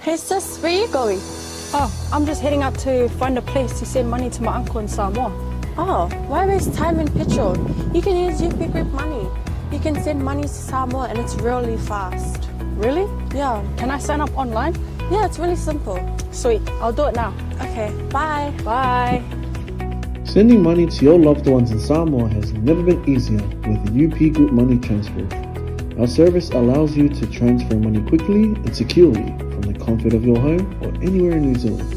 Hey sis, where are you going? Oh, I'm just heading out to find a place to send money to my uncle in Samoa. Oh, why waste time and petrol? You can use UP Group Money. You can send money to Samoa and it's really fast. Really? Yeah. Can I sign up online? Yeah, it's really simple. Sweet, I'll do it now. Okay, bye. Bye. Sending money to your loved ones in Samoa has never been easier with UP Group Money Transfer. Our service allows you to transfer money quickly and securely from the comfort of your home or anywhere in New Zealand.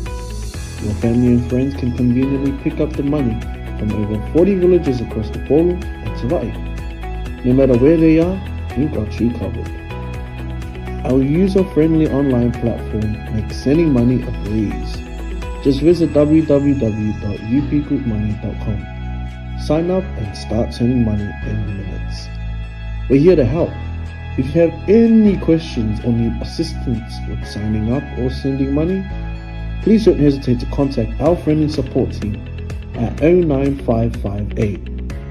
Your family and friends can conveniently pick up the money from over 40 villages across the Polo and Tawai. No matter where they are, we've got you covered. Our user-friendly online platform makes sending money a breeze. Just visit www.upgroupmoney.com. Sign up and start sending money in minutes. We're here to help. If you have any questions or need assistance with signing up or sending money, please don't hesitate to contact our friendly support team at 09558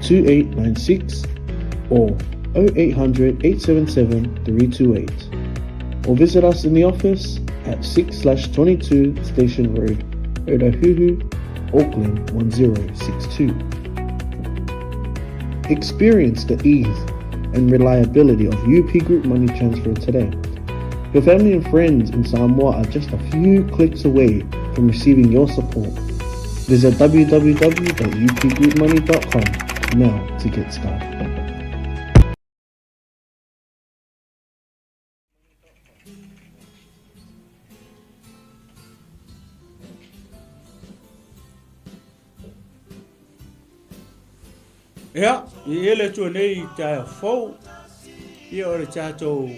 2896 or 0800 877 328, or visit us in the office at 6/22 Station Road, Otahuhu, Auckland 1062. Experience the ease and reliability of UP Group Money Transfer today. Your family and friends in Samoa are just a few clicks away from receiving your support. Visit www.upgroupmoney.com now to get started. Ia, i ele tu nei tae fau, ia ore tātou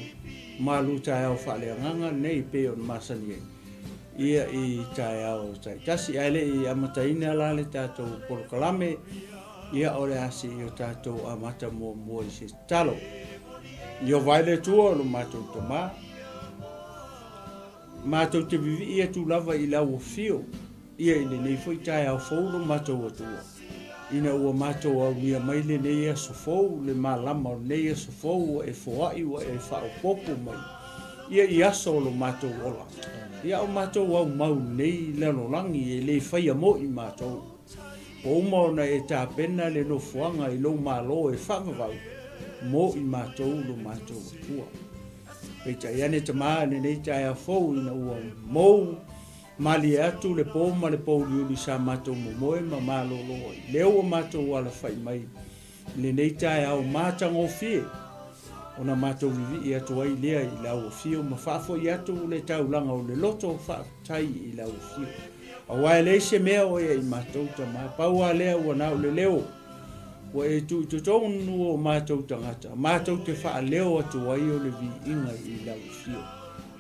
malu tae au whaleanganga nei pe on masani e. Ia i tae au tae tasi aile i amataina lale tātou polokalame, ia ore asi i o tātou amata mua i se talo. Ia vaile tua lo mātou te mā. Mātou te vivi ia tu lava i lau o fio, ia i le nei fwoi tae au fau lo mātou o tua. Ina ua mātou au nia mai le nei a sofou, le mālama o nei a sofou, e foai ua e whao popo mai. Ia i aso lo mātou ola. Ia o mātou au mau nei lano langi e le whaia mo i mātou. O umaona e tā pena le no fuanga i lo mālo e whangavau, mo i mātou lo mātou tua. Peita iane ta maa le nei tai a fou ina ua mou, mali atu le pō ma le pō liuli sa mātou momoe ma mālolo ai. Leo o mātou ala whai mai. Le nei tae au mātango fie. Ona mātou vivi i atu ai lea i lau o fio. Ma whafo i atu le taulanga o le loto whaatai i lau o fio. A wae le se mea o ea i mātou ta mā. Pau a lea ua nau le leo. Wa e tu tonu o mātou tangata. Mātou te wha leo atu ai o le vi inga i lau o fio.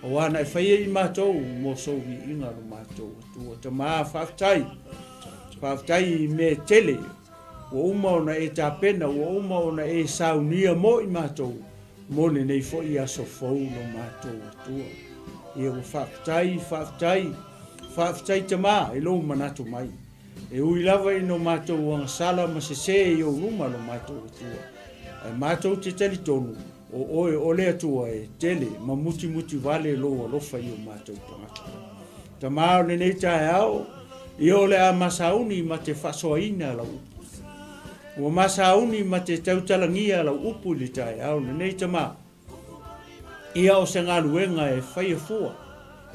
O ana e whaia i mātou mo sowi inga ro mātou atua. Ta maa whaftai. Whaftai me tele. Wa uma ona e tā pena, wa uma ona e saunia mo i mātou. Mo le nei fo i aso fau no mātou atua. Ia o whaftai ta maa e lo manatu mai. E ui lava i no mātou wanga sala ma se i o ruma no mātou atua. E mātou te tali tonu. O oe ole atua e tele, ma muti vale loa lofa i o mātou tangata. Ta mao le nei tae au, i ole a masauni ma te whasoaina la upu. O masauni ma te tautalangia la upu li tae au, le nei ta mao. Ia o se ngaluenga e whaia fua,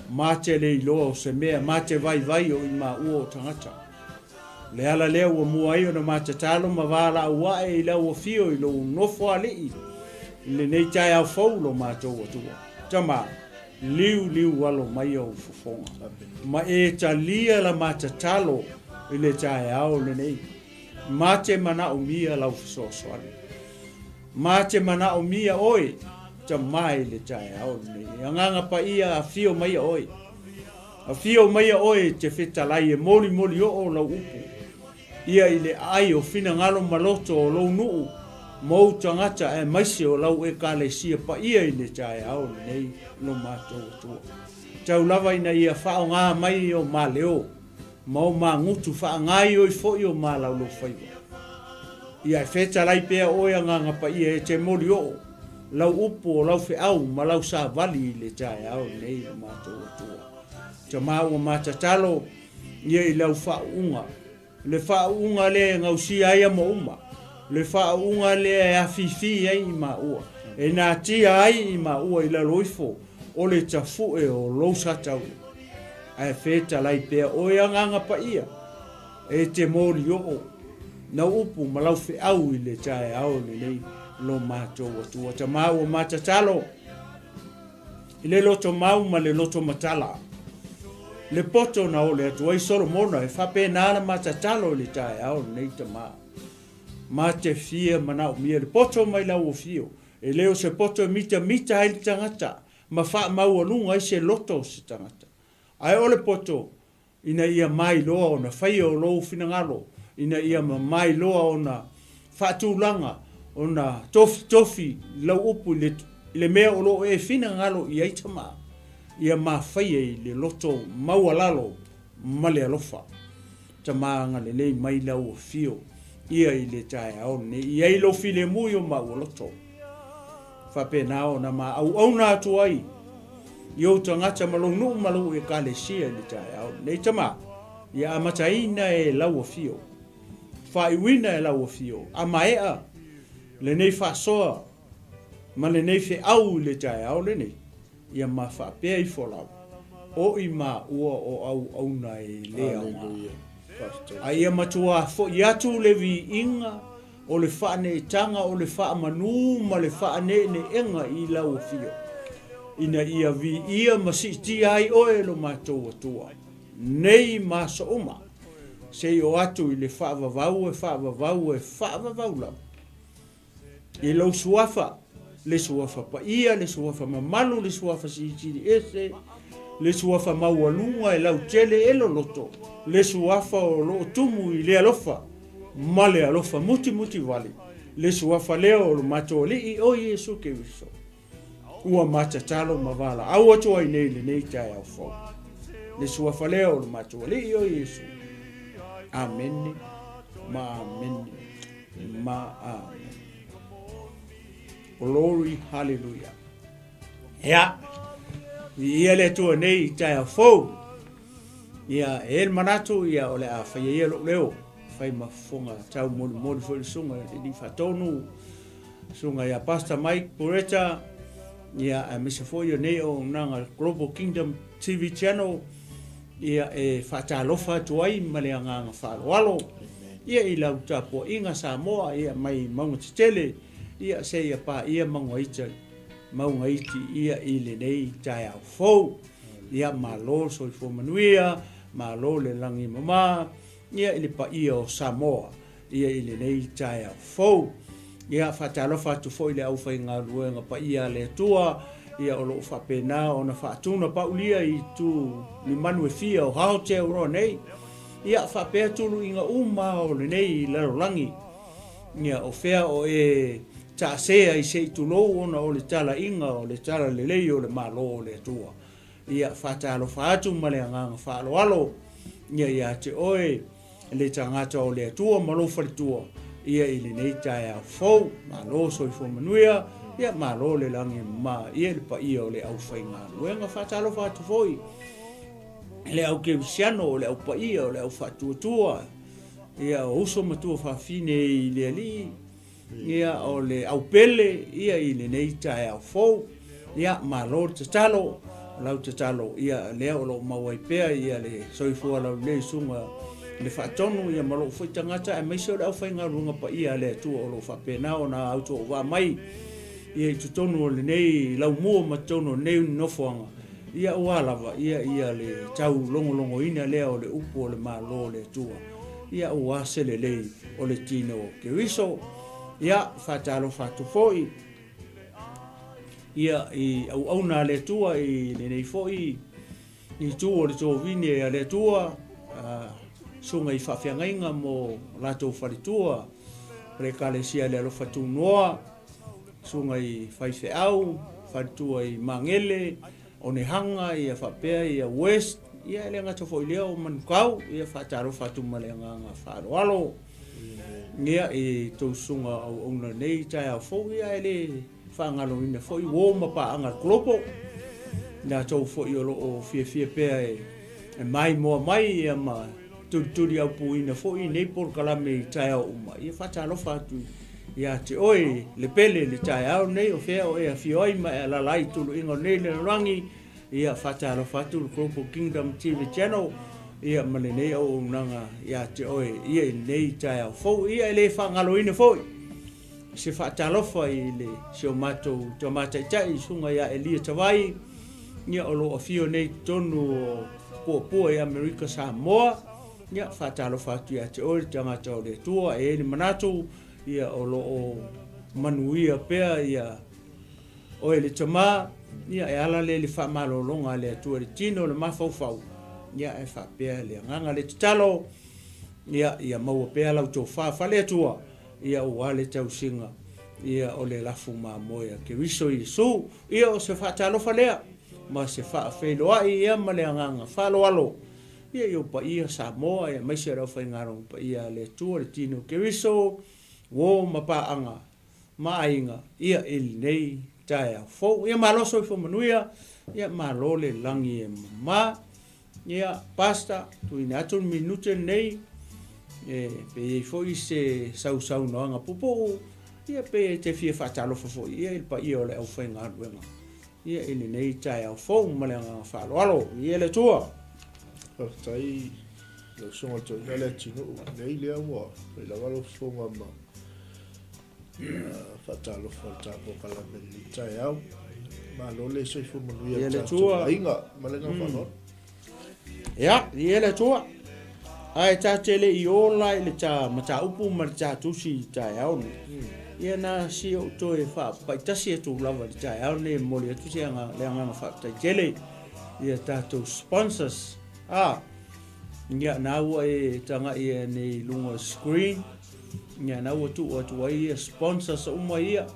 ma te le iloa o se mea, ma te vai o i ma ua o tangata. Le ala leo o mua i o na ma te talo ma wala ua e i lau o fio i lo nofo a lei. Le nei tae au faulo mātou atua. Tama, liu walo mai au fufonga. Ma e ta lia la matatalo i le tae au le nei. Ma te mana o mia lau fisosoani. Ma te mana o mia oi, ta mai le tae au le nei. Anganga pa ia a fio mai oi. A fio mai oi te whetalai e moli o lau upu. Ia i le ai o fina ngalo maloto o lau nuu. Mou tangata e maise o lau e kale sia pa ia i le tae au nei no mātou atua. Tau lava ina ia whao ngā mai o mā leo. Mau mā ngutu wha ngai o i fo i o mā lau lo whaiwa. Ia e wheta lai pēa oia ngā ngapa ia e te mori o. lau upu o lau fe'au ma lau sa vali le tae au nei o mātou atua. Ta mau o mātatalo ia i lau whaunga. Le whaunga le ngausi aia mo uma. Le whaunga le awhiwhi ai i ma ua. E nā tia ai i ma ua i la roifo o le tafu e o lou satau. Ai wheta lai pēr o e anganga pa ia. E te mōri o na upu ma lau fe'au i le tae au le nei lo mātou atua. Ta mau o mātatalo i le loto mau ma le loto matala. Le poto na o le atua i Solomona e whape nāna mātatalo le tae au nei ta maa. Ma te fia manau mia le poto mai lau o fio. E leo se poto mita hai le tangata. Ma wha mau alunga i se loto se tangata. Ai o le poto ina ia mai loa o na whaia o lou finangalo. Ina ia mai loa o na whaatulanga. O na tofi lau upu le mea o lo e finangalo i aitama. Ia ma whaia i le loto mau alalo ma le alofa. Ta maanga le nei mai lau o fio. Ia i le tae au ne. Ia i lo file mui o mau o loto. Whape nao na ma au na atu ai. Iou tangata malu e ka le sia le tae au. Nei tama. Ia amataina e lau o fio. Whaiwina e lau o fio. Amaea. Le nei whasoa. Ma le nei whi au le tae au le nei. Ia ma whapea i wholau. O i ma ua o au na e lea ngā. A ia matua fo i atu le vi inga. O le whaane tanga o le wha manu ma le whaane ne enga i lau o fio. Ina ia vi ia masiti ai oe lo mātou atua. Nei maso oma. Se o atu i le whaavavau lau. I lau suafa. Le suafa pa ia, le suafa mamalu, le suafa siitiri ese. Le suafa maualunga e lau tele e lo loto. Le suafa o lo tumu i le alofa. Ma le alofa muti vali. Le suafa leo o mātou li i o Yesu ke wiso. Ua matatalo mavala. Au atu ai nei le nei tae au fau. Le suafa leo o mātou li i o Yesu. Amen. Ma amen. Ma amen. Glory, hallelujah. Ia. Ia le tua nei tae au fau. Ia el manatu ia o le a whaia ia leo. Whai mafonga tau mori fo sunga ni fatonu. Sunga ia Pastor Mike Poreta. Ia a misa fo ia nei o nanga Global Kingdom TV channel. Ia e whatalofa tuai maleanga whaloalo. Ia i lau tapo inga Samoa ia mai maunga titele. Ia se ia pa ia mangoita. Maunga iti ia i le nei tae au fau. Ia malo so i fo manuia. Malo le langi mama. Ia i le pa ia o Samoa. Ia i le nei tae au fau. Ia whatalofa tu fo i le au whai ngā ruenga pa ia le tua. Ia o lo whapena o na whaatuna pa ulia i tu ni manu e fia o hao te uro nei. Ia whapea tulu inga uma o le nei i laro langi. Ia o whea o e ta sea i se i tu lou ona o le tala inga o le tala le lei o le malo o le tua. Ia whatalofa atu ma le anganga whaalo alo. Ia te oe le tangata o le tua malo whalitua. Ia i le nei tae au fau, malo so i fo manuia. Ia malo le langi ma ia le pa ia o le au whainga. Luenga whatalo whatu foi. Le au ke visiano o le au pa ia o le au whatuatua. Ia o uso matua whawhine i le ali. Ia o le au pele. Ia i le nei tae au fau. Ia malo te talo. Lau te talo. Ia lea o lo mawaipea. Ia le soifua lau le sunga. Le whaatonu ia malo foi tangata. E maise o le au whainga runga pa ia le atua o lo whapena o na auto o wa mai. Ia i tutonu o le nei lau mua matonu o nei nofoanga. Ia ua lava, ia le tau longo ina lea o le upu o le malo o le tua. Ia ua sele lei o le tino ke wiso. Ia whatalo whatufoi. Ia i au na le tua i le nei foi. I tu o le tō vine a le tua. Sunga i whawhiangainga mo lato wharitua. Rekale sia le alofa tu noa. Sunga i whaife au, wharitua i mangele, o ne hanga, ia whapea, ia west, ia le ngata fo i leo manukau, ia whataro whatuma le nganga wharoalo. Ia i tau sunga au ona nei tai au fo, ia le whaangalo ina fo i wō mapa anga klopo nā tau fo i o fia pēa e mai moa mai ia ma turi au pu ina fo i nei por kalame i tai au uma ia whatalofa atu ia te oe le pele le tai au nei o fea o ea fioi ma e lalai tulu ingo nei le rangi ia whatalofa atu le klopo Kingdom TV Channel ia male nei au unanga ia te oe ia nei tai au fo ia le whangalo ina fo se whatalofa i le sio matou tomata itai sunga ia Elia Tawai ia olo o fio nei tonu pua i Amerika Samoa ia whatalofa atu ia te oe tangata o le tua e ni manatu ia olo o manuia pea ia oe le tama ia e ala le whamalolonga le atua le tino le mafaufau ia e whapea le nganga le talo ia maua pea lau tō whawhale atua ia ua le tausinga ia o le lafu mamoia ke wiso i su ia o se whatalofa lea ma se whaafeiloa ia ma le nganga whaloalo ia i pa ia Samoa ia maise rau whaingarong pa ia le tua le tino ke wiso wo mapaanga maainga ia ili nei tae au fau ia maloso i whamanuia ia malole langi e mama ia pasta tuina atu minute nei pe i foi se sau noanga pupu ia pe te fia whatalofa fo ia il pa ia o le au whaingaruenga ia ili nei tae au fau malanga whaloalo ia le tua tai lo songa to le tino nei le wa la valo songa ma fatalo falta po kala belli tai au ma lo le so fu mo ia le tua inga malenga falo ia le tua ai ta tele i ola le ta mata upu ma ta tusi tai au ia na si o to e fa pa tasi e tu lava tai au ne mo le tusi anga le anga fa tai tele ia ta to sponsors ia na ua e tanga ia nei lunga screen ia na ua tu ai sponsors uma ia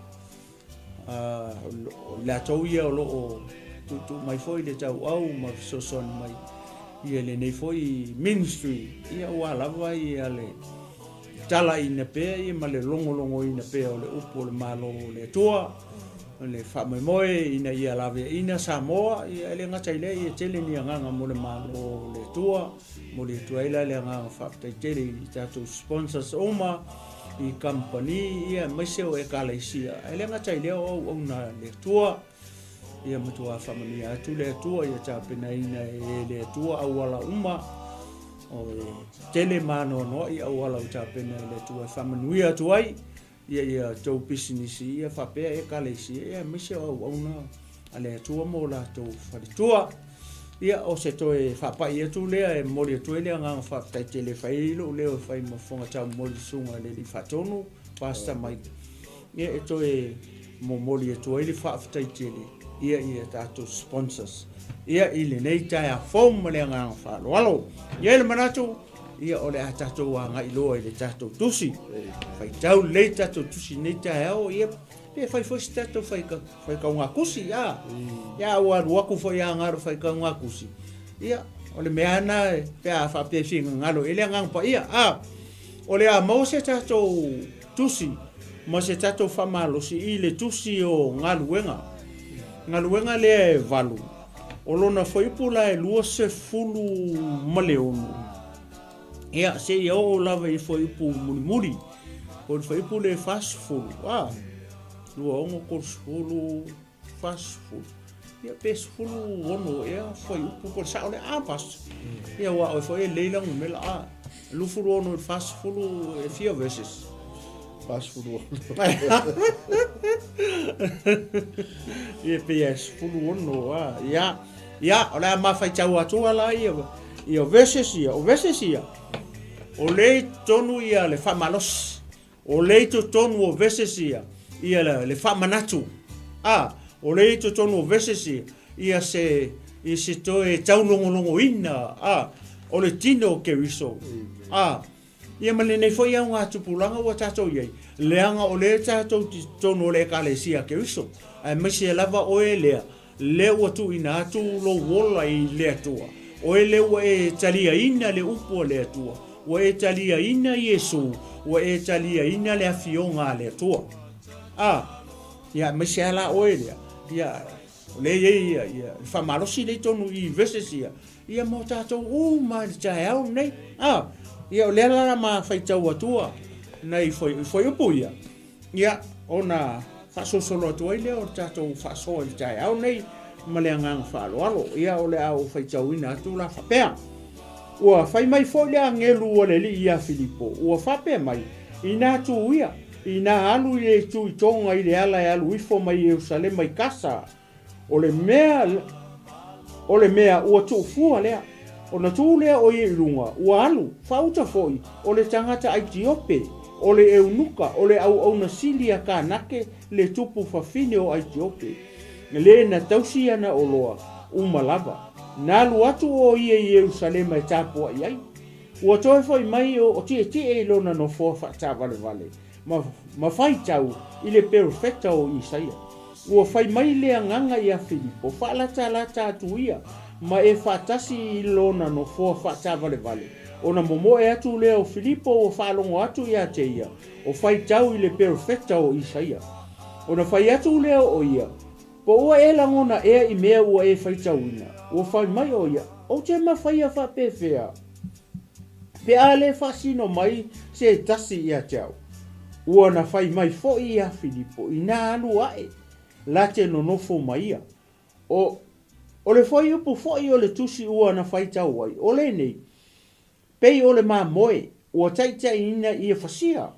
la tau ia o loo tu mai foi le tau au ma soson mai ia le nei foi ministry ia ua lava ia le tala ina pea ia ma le longo ina pea o le upo le malo le tua le whamemoe ina ia lawe ina Samoa ia le ngata ile ia tele ni nganga mo le malo le tua mo le tua ila le nganga whaptai tele i tatu sponsors oma i company ia maiseo e kalaisia le ngata ile o na le tua ia matua whamani atu le tua ia tapena ina e le tua awala uma o tele mano no ia awala utapena le tua whamani atu ai ia tau pisinisi ia whapea e kalesi ia mise au na ale tua mo la tau wharitua ia o se toe whapai atu lea e mori atu lea ngang whaptai tele whailo leo whai mafonga tau mori sunga le li whatonu pasta mai ia e toe mo mori atu li whaptai tele ia tato sponsors ia ili nei tai a fom lea ngang whalo ia le manatu ia ole atato anga ilo ile tato tusi fai tau le tato tusi nei tao ia pe fai fo tato fai ka nga kusi ya wa ku fo ya nga fai ka nga kusi ia ole me ana pe a fa pe finga ngalo ile nga pa ia ole a mo se tato tusi mo se tato fa malo si ile tusi o ngaluenga le valu olona foi pula e lua se fulu maleonu ia se ia o lava i foi pu muri o foi pu le fast food lua ongo ko fulu fast food ia pes fulu ono ia foi pu ko sa ole pas ia wa o foi leila mela lu fulu ono fast fulu e fio vezes fast food ia pes fulu ono ia ola ma fai tau atu ala ia vezes ia o le tonu ia le whamalos, o le tonu o vesesia ia le whamanatu, o le tonu o vesesia ia se toe taulongolongo ina, o le tino ke wiso, ia male nei foi au ngā tupulanga wa tātou iei, leanga o le tātou tonu o le kalesia ke wiso, maise lava o e lea, leo atu ina atu lo wola i le atua, o e leo e talia ina le upo le atua, o e talia ina Yesu, o e talia ina le afionga le tua. ia mai se ala oe ia le ia fa malosi le tonu I vesesia ia mo tātou ma tai au nei ia o le ala ma fai tau atua nei foi upu ia ona fa solo atua ile o tātou fa so I tai au nei ma le ngang fa alo ia o le au fai tau ina atu la fa pea ua fai mai foi le angelu o le li ia Filipo ua fa pe mai ina tu ia ina alu le tu tonga I le ala e alu ifo mai Jerusalem mai kasa o le mea ua tu fua lea ona tu lea o ye lunga ua alu fauta foi o le tangata Aitiope o le eunuka o le au na silia kanake le tupu fafine o Aitiope le na tausi ana o loa umalava na alu atu o ye Jerusalem e tapua iai ua toe foi mai o tie lona no foa fata vale ma fai tau I le perfecta o Isaia ua fai mai le anganga ia Filipo fa lata atu ia ma e fatasi lona no foa fata vale ona momo e atu le o Filipo o falongo atu ia te ia o fai tau I le perfecta o Isaia ona fai atu le o ia po ua e langona I mea ua e fai tau ina ua fai mai o ia o te ma fai a fa pefea pe ale fasino mai se tasi ia tau ua na fai mai fo ia Filipo ina alu ae la te nonofo maia o le foi upu foi o le tusi ua na fai tau ai o le nei pei o le mamoe ua taitai ina ia fasia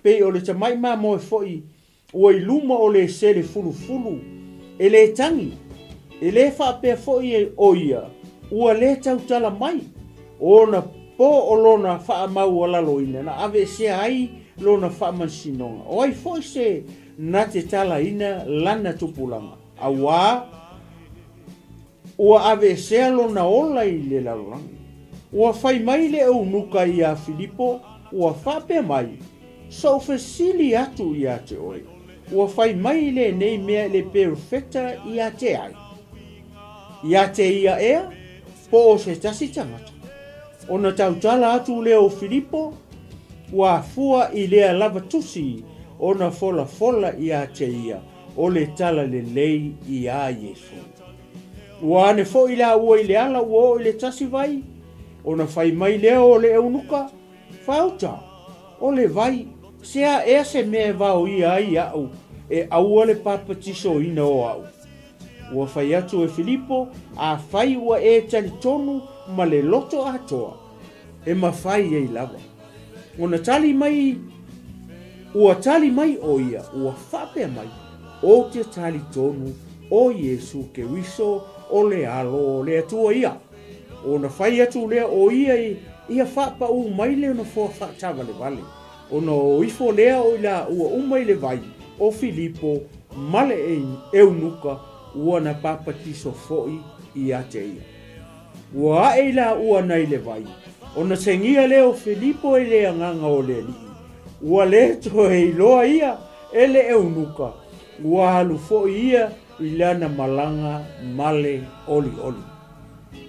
pei o le tamai mamoe foi ua I luma o le sele fulu e le tangi e le whapea foi o ia ua le tautala mai ona po o lona wha mau alalo ina na ave se ai lona wha mansinonga o ai foi se na te tala ina lana tupulanga awa ua ave se lona ola I le lalanga ua fai mai le eunuka ia Filipo ua whape mai so fesili atu ia te oi ua fai mai le nei mea le perfecta ia te ai ia te ia ea po o se tasi tangata ona tautala atu le o Filipo ua fua I lea lava tusi ona fola ia te ia o le tala le lei ia Yesu ua ane fo I la ua I le ala ua o I le tasi vai ona fai mai lea o le eunuka fauta o le vai sea ea se mea vau ia ai au e aua le papatiso ina o au ua fai atu e Filipo a fai ua e tali tonu ma le loto atoa e mawhai e lava ona tali mai ua tali mai o ia ua whapea mai o te tali tonu o Yesu Keriso o le alo o le atua ia ona fai atu lea o ia whapa u mai le ona fua whaatava le vale ona o ifo lea o ila ua umai le vai o Filipo male eunuka ua na papatiso foi ia te ia ua e la ua nei le vai ona sengia leo Filipo e le anganga o le li ua le to e loa ia ele eunuka ua halu foi ia ilana malanga male oli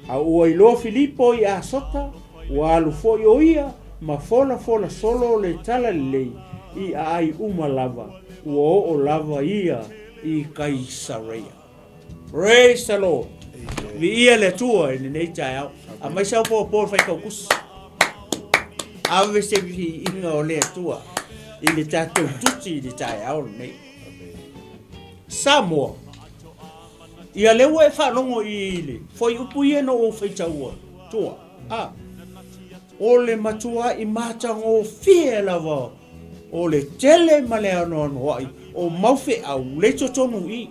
a ua ilo Filipo I a sota ua halu foi o ia ma fola solo le tala lei I ai uma lava ua o lava ia I Kaisarea. Praise the Lord. Vi ia le tua ni nei tai au. A mai sau po fai kau kus. Ave se vi inga o le tua. I le tatou tuti le tai au nei. Samoa. Ia le ua e whanongo I ile. Foi upu ia no o fai taua. Tua. O le matua I matango fie lava. O le tele ma le ano ai. O maufe au le totonu I.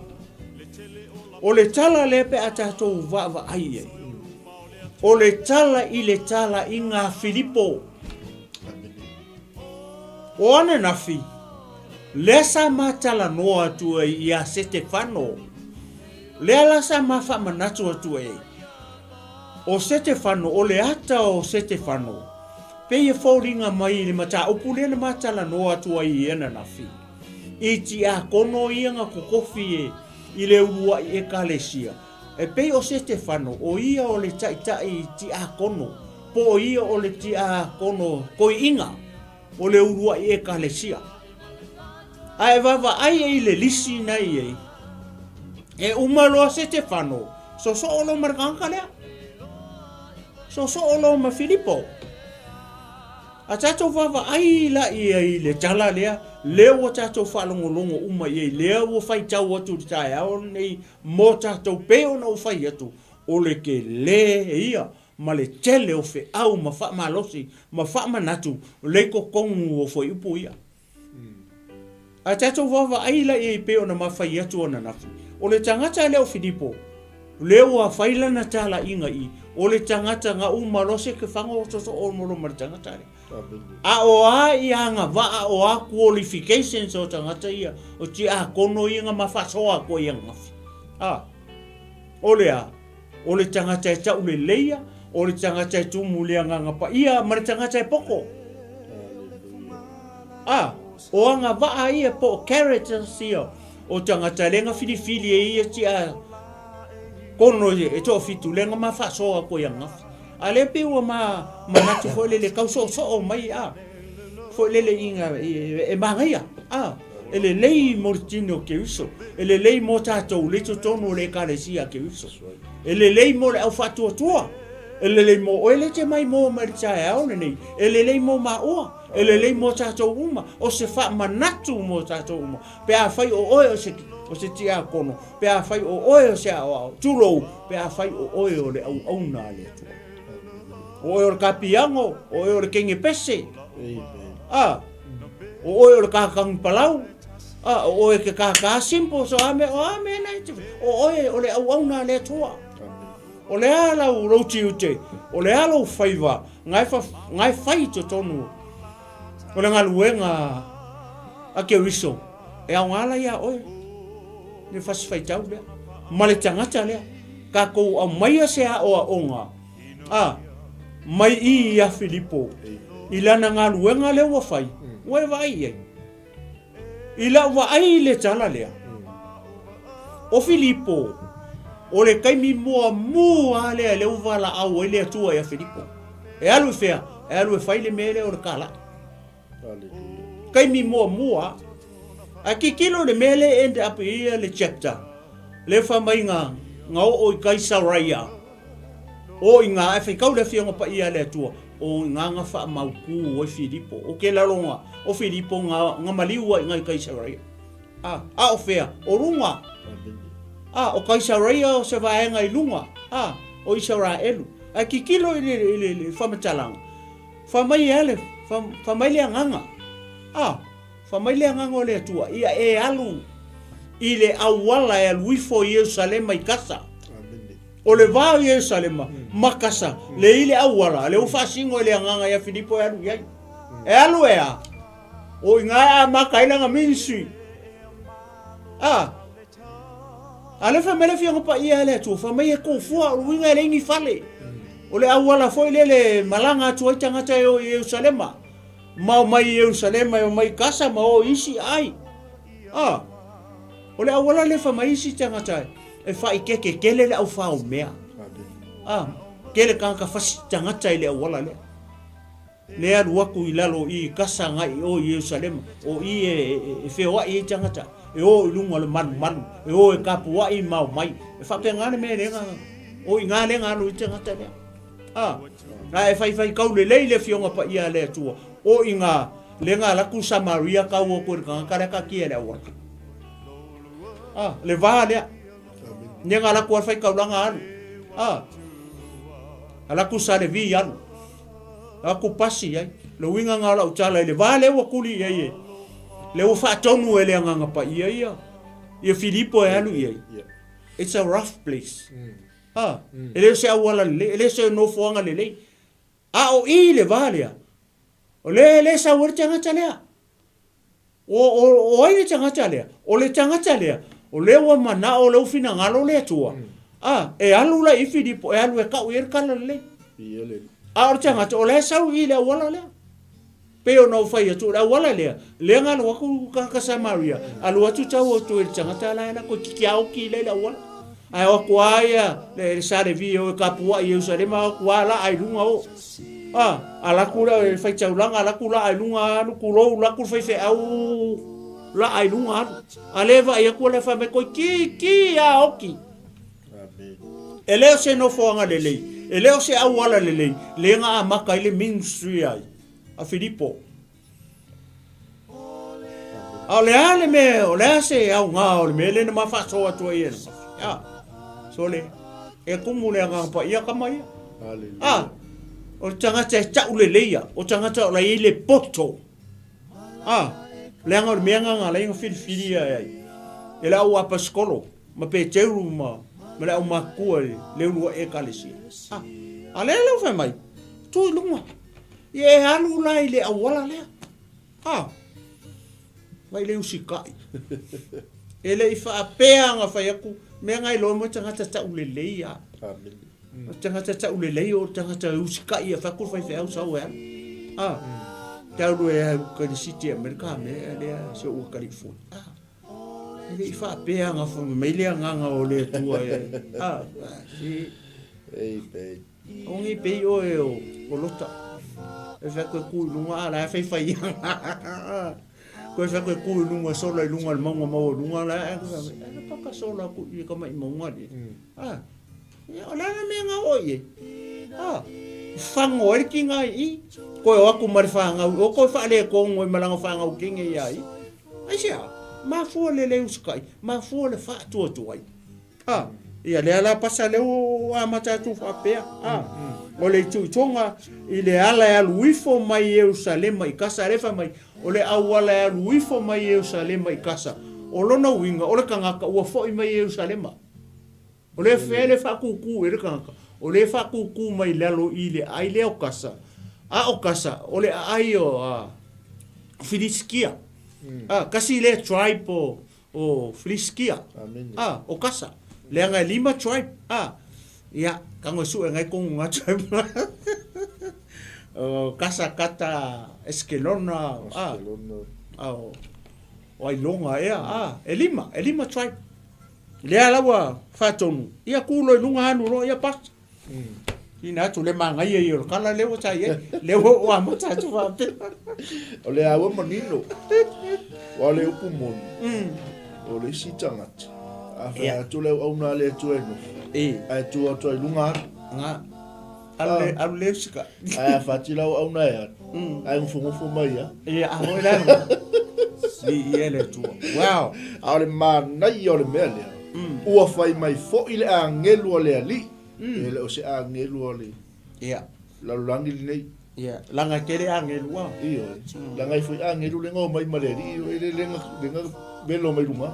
O le tala le pe a tatou vava ai. O le tala I le tala I ngā Filipo. O ane nafi. Le sa matala noa atu I a Stefano. Le ala sa mafa manatu atu e. O Stefano, o le ata o Stefano. Pe e fauringa mai le mata opule na matala noa atu ai ena nafi. Iti a kono ia nga kukofi I le urua I ekalesia. E pe o Stefano, o ia o le taitai ti a kono. Po o ia o le ti a kono koi inga. O le urua I ekalesia. Ai vava ai e le lisi nai e. E umaloa se te whano. So olo markanka lea. So olo ma Filipo. A tatou vava ai la i le tala lea. Leo o tatou whalongolongo uma i leo o whai tau atu di tae ao nei mo tatou peo na o whai atu. O le ke le ia. Ma le tele o fe au ma wha malosi. Ma wha manatu. Le ko kongu o fwoi upu ia. A tatou vava ai la i peo na ma whai atu ana nafu. O le tangata leo Filipo. Leo a whaila na tala inga i. O le tangata nga umalose ke whango o toto o moro ma le tangata le. A o a i anga va o a qualifications o tangata ia. O ti a kono i nga mawhasoa ko i ngafi. O le a. O le tangata e tau le leia. O le tangata e tumu le anga pa ia. Ma le tangata e poko. O anga va a ia po characters ia. O tangata lenga filifili e ia ti a kono e to fitu lenga mawhasoa ko i ngafi. A le piwa natu fo le kauso o mai a. Fo le inga e mangaia. E le lei mortino ke uso. E le lei mo tatou le totono le kalesia ke uso. E le lei mo le au fatua tua. E le lei mo o le te mai mo maritai au nei. E le lei mo maua. E le lei mo tatou uma. O se fa manatu mo tatou uma. Pe a fai o oe o se tia kono. Pe a fai o oe o se au tulou. Pe a fai o oe o le au auna le tua. O e kapiango, o e kenge pese. O e kakang palau. O e ke kaka simpo so ame nai te. O le au na le tua. O le ala u roti ute. O le ala u faiva. Ngai fai to tonu. O le ngaluenga a ke riso. E au ala ia oe. Ne fas fai tau lea. Ma le tangata lea. Ka kou au maia se a o a onga. Mai i a Filipo. I lana ngā luenga leo wa whai. Ue vai e. I la wa ai le tala lea. O Filipo. O le kaimi mua lea leo wala au e lea tua e a Filipo. E alu fea. E alu e whai le mele o le kala. Kaimi mua. A kikilo le mele ende api ia le chapter. Le whamai ngā o i Kaisaraia. O inga e whaikau le whionga pa ia le atua. O ngā wha mauku o Filipo. O ke laronga. O Filipo ngā maliua i ngai Kaisaraia. O whea. O runga. O Kaisaraia o se vaenga i lunga. O Israelu. A kikilo i le whamatalanga. Whamai ale. Whamai le anganga. Whamai le anganga o le atua. Ia e alu. I le awala e aluifo i Jerusalema i kasa. O le vā i Jerusalema, makasa, le ile awara, le ufasingo le anganga ia Filipo e alu iai. E alu ea. O inga a makailanga ministry. A le whamele whianga pa ia le atu, whamei e kōfua, o winga e le ingi fale. O le awara foi le malanga atu ai tangata e o Jerusalema. Mau mai Jerusalema e o mai kasa, ma o isi ai. O le awara le whamei isi tangata e. E whai keke kele le au whao mea. Kele kanka whasi tangata i le awala lea. Le alu aku i lalo i kasa ngai o Jerusalema. O i e whewa i tangata. E o i lunga le manu. E o e kapua i mau mai. E whake ngane mea lenga. O i ngā lenga anu i tangata lea. Na e whai kau le lei le whionga pa ia lea tua. O i ngā lenga laku Samaria kau o kore kanka kia le awala. Le vaha lea. Nyenga ala kuar fai kaulanga anu. Ala ku sale vi anu. Aku pasi ai. Le winga ngala utala ile vale wa kuli ai. Le wa fa tonu ele nganga pa ia. Ia Filipo e anu ia. It's a rough place. Ele se awala le, ele se no foanga le. O ile vale. O le sa wor tanga tale. O ai tanga tale. O le tanga tale. O lewa mana o leu fina ngalo le tua. E alu la i Filipo, e alu e kau i kala le. O tanga o le sau i le wala le. Peo no fai atu le wala le. Le ngalo waku ka Samaria. Alu atu tau o tu e tanga tala na ko kikiao ki le wala. Ai o kwaia le sare vi o kapua i Jerusalema kwala ai lunga o. Ala kula e fai taulanga ala kula ai lunga no kulo la ku fai fe au. la ai lunga aleva ia ko le fa me ko ki a oki Amen. ele se no foanga lele ele se awala lele le nga maka ile ministry ai a Filipo ale ale me ole se au nga ole me le na fa so atu ia ya so le e kumule nga pa ia kama ia Hallelujah. o tanga te tau le leia o tanga te la ile poto le anga o me nga la inga fili ai ele au apa skolo ma pe teuru ma le au makua le ulu e kalesi ale le fa mai tu lunga ye halu la ile awala le mai le usikai ele ifa apea nga fa yaku me nga ilo mo tanga te tau le leia Amen. tanga te tau le leia o tanga te usikai fa ku fa fa sa wa tau e ka di city america me le se o California ele ifa apea nga fa me le nga o le tua si Amen. ongi pe o lota e fa ku lunga la fa fa ko fa ko ku lunga sola lunga le manga mo lunga la e pa ka sola ku i ka mai monga di ola na me nga oye fango e ki nga i ko o ku mar fa nga o ko fa le ko ngoi malanga fa nga o kinge ia i ai sia ma fu le le uskai ma fu le fa tu tu ai ia le ala pasa le o amata tu fa pe o le tu tonga i le ala ya luifo mai Jerusalem mai kasa refa mai o le awala ya luifo mai Jerusalem mai kasa o lona winga o le kangaka ua fo i mai Jerusalem o le fele fa kuku e le kangaka o le fa kuku mai lalo i le ai le o kasa o kasa o le ai o Filiskia kasi le tribe o Filiskia Amen. o kasa le nga 5 tribe ya kango su ngai kong nga tribe kasa kata Eskelona o ai longa e lima tribe le ala wa fatonu ia kulo lunga anu ro ia pas ina tu le manga ia yo kala le o tai le o ama tu fa O le awa manino. O le upu mon. O le sitangat. Afa tu le au na le tu eno. Ai tu atu lunga nga al le sika ai fa ti la au na ya. Ai mfungu mai ya. a ho la si ele tu wow A le mana i o le mele. Ua fai mai fo ile angelu o le ali. Ele o se angelu o le. La langi nei. langa kere angel wa Iyo. La ngai foi angelu le ngo mai maleri. Ele lenga belo mai lunga.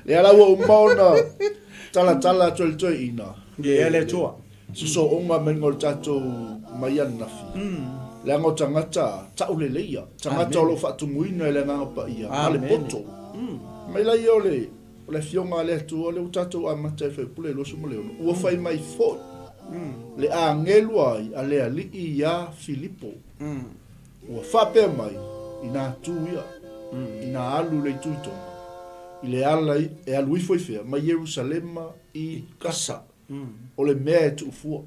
Le ala wo mauna. Tala tol ina. ele tu So onga mengol tato mayan nafi. Le ngo tangata taule leia. Tangata lo fa tumuina le nga pa ia. Ale poto. Mai la yo le fionga le tu le tato amata fe pule lo sumo le. O fai mai fo. Le angelu ai ale ali ia Filipo. O fa pe mai ina tu ia. Ina alu le tuito. Ile ala e alui foi fea mai Jerusalema i kasa. O le mea tu fua.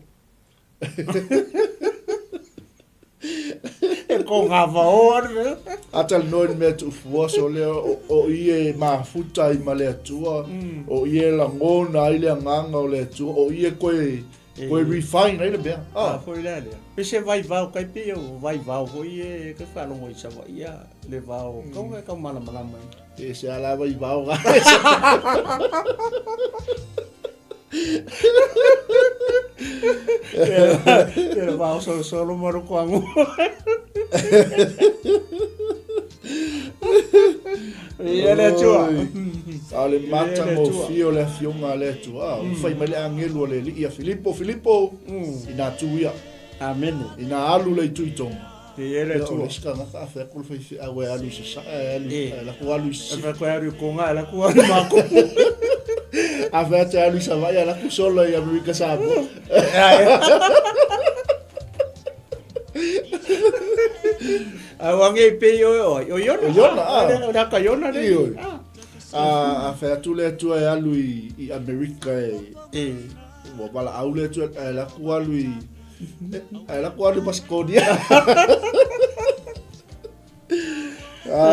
e ko ngava or Atal noin mea tu fua so le o ie mafuta i male atua. O ie la ngona i le nganga o le atua. O ie koe refine ai le mea. foi le pe se vai va kai pe o vai va foi e que falo moi sa va ia le va o como é que mala mai E se ala vai vau ga. ele va solo moro kwangu ele tua Ale mata mo fio le fionga le tua. Fai mai le angelu le li ia Filipo ina tuia. amen Ina alu le tuitonga. ele tua Ska na ka fa kul fai awe alu se sa la ko alu se. va ko ari ko nga la ko ari ma ko A fa te alu sa vai la ku solo ia America sa. Awange pe yo yona da ka yona de A fa tu le tu e alu i America mo bala aule tu la ku alu i la ku alu Pasconia.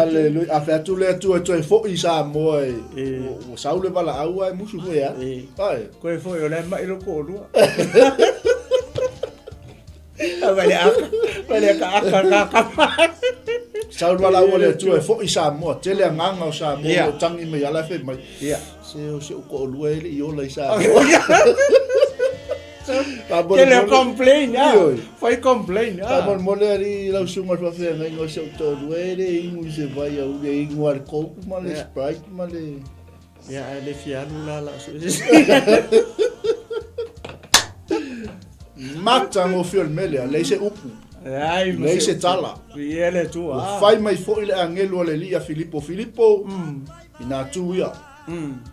Hallelujah. A fea tu le tu e fo i sa mo o saule bala au ai musu fo ya. Ai. Koe foi o le mai lo ko lua. Vale ka. Saule bala au le tu e fo i sa mo. Tele nganga o sa mo o tangi me ala fe mai. Ia. Se o ko lua ele i o le sa. Ele complain, foi complain. Tá bom, ali lá o senhor vai fazer aí no seu todo, ele e você vai ao de igual coco, mas Sprite, mas ya ele fiado lá. mata mo filme ele, leise upu. Ai, leise tala. E ele tu. Fai mai foi ele angelo le lia Filippo, ina tuia.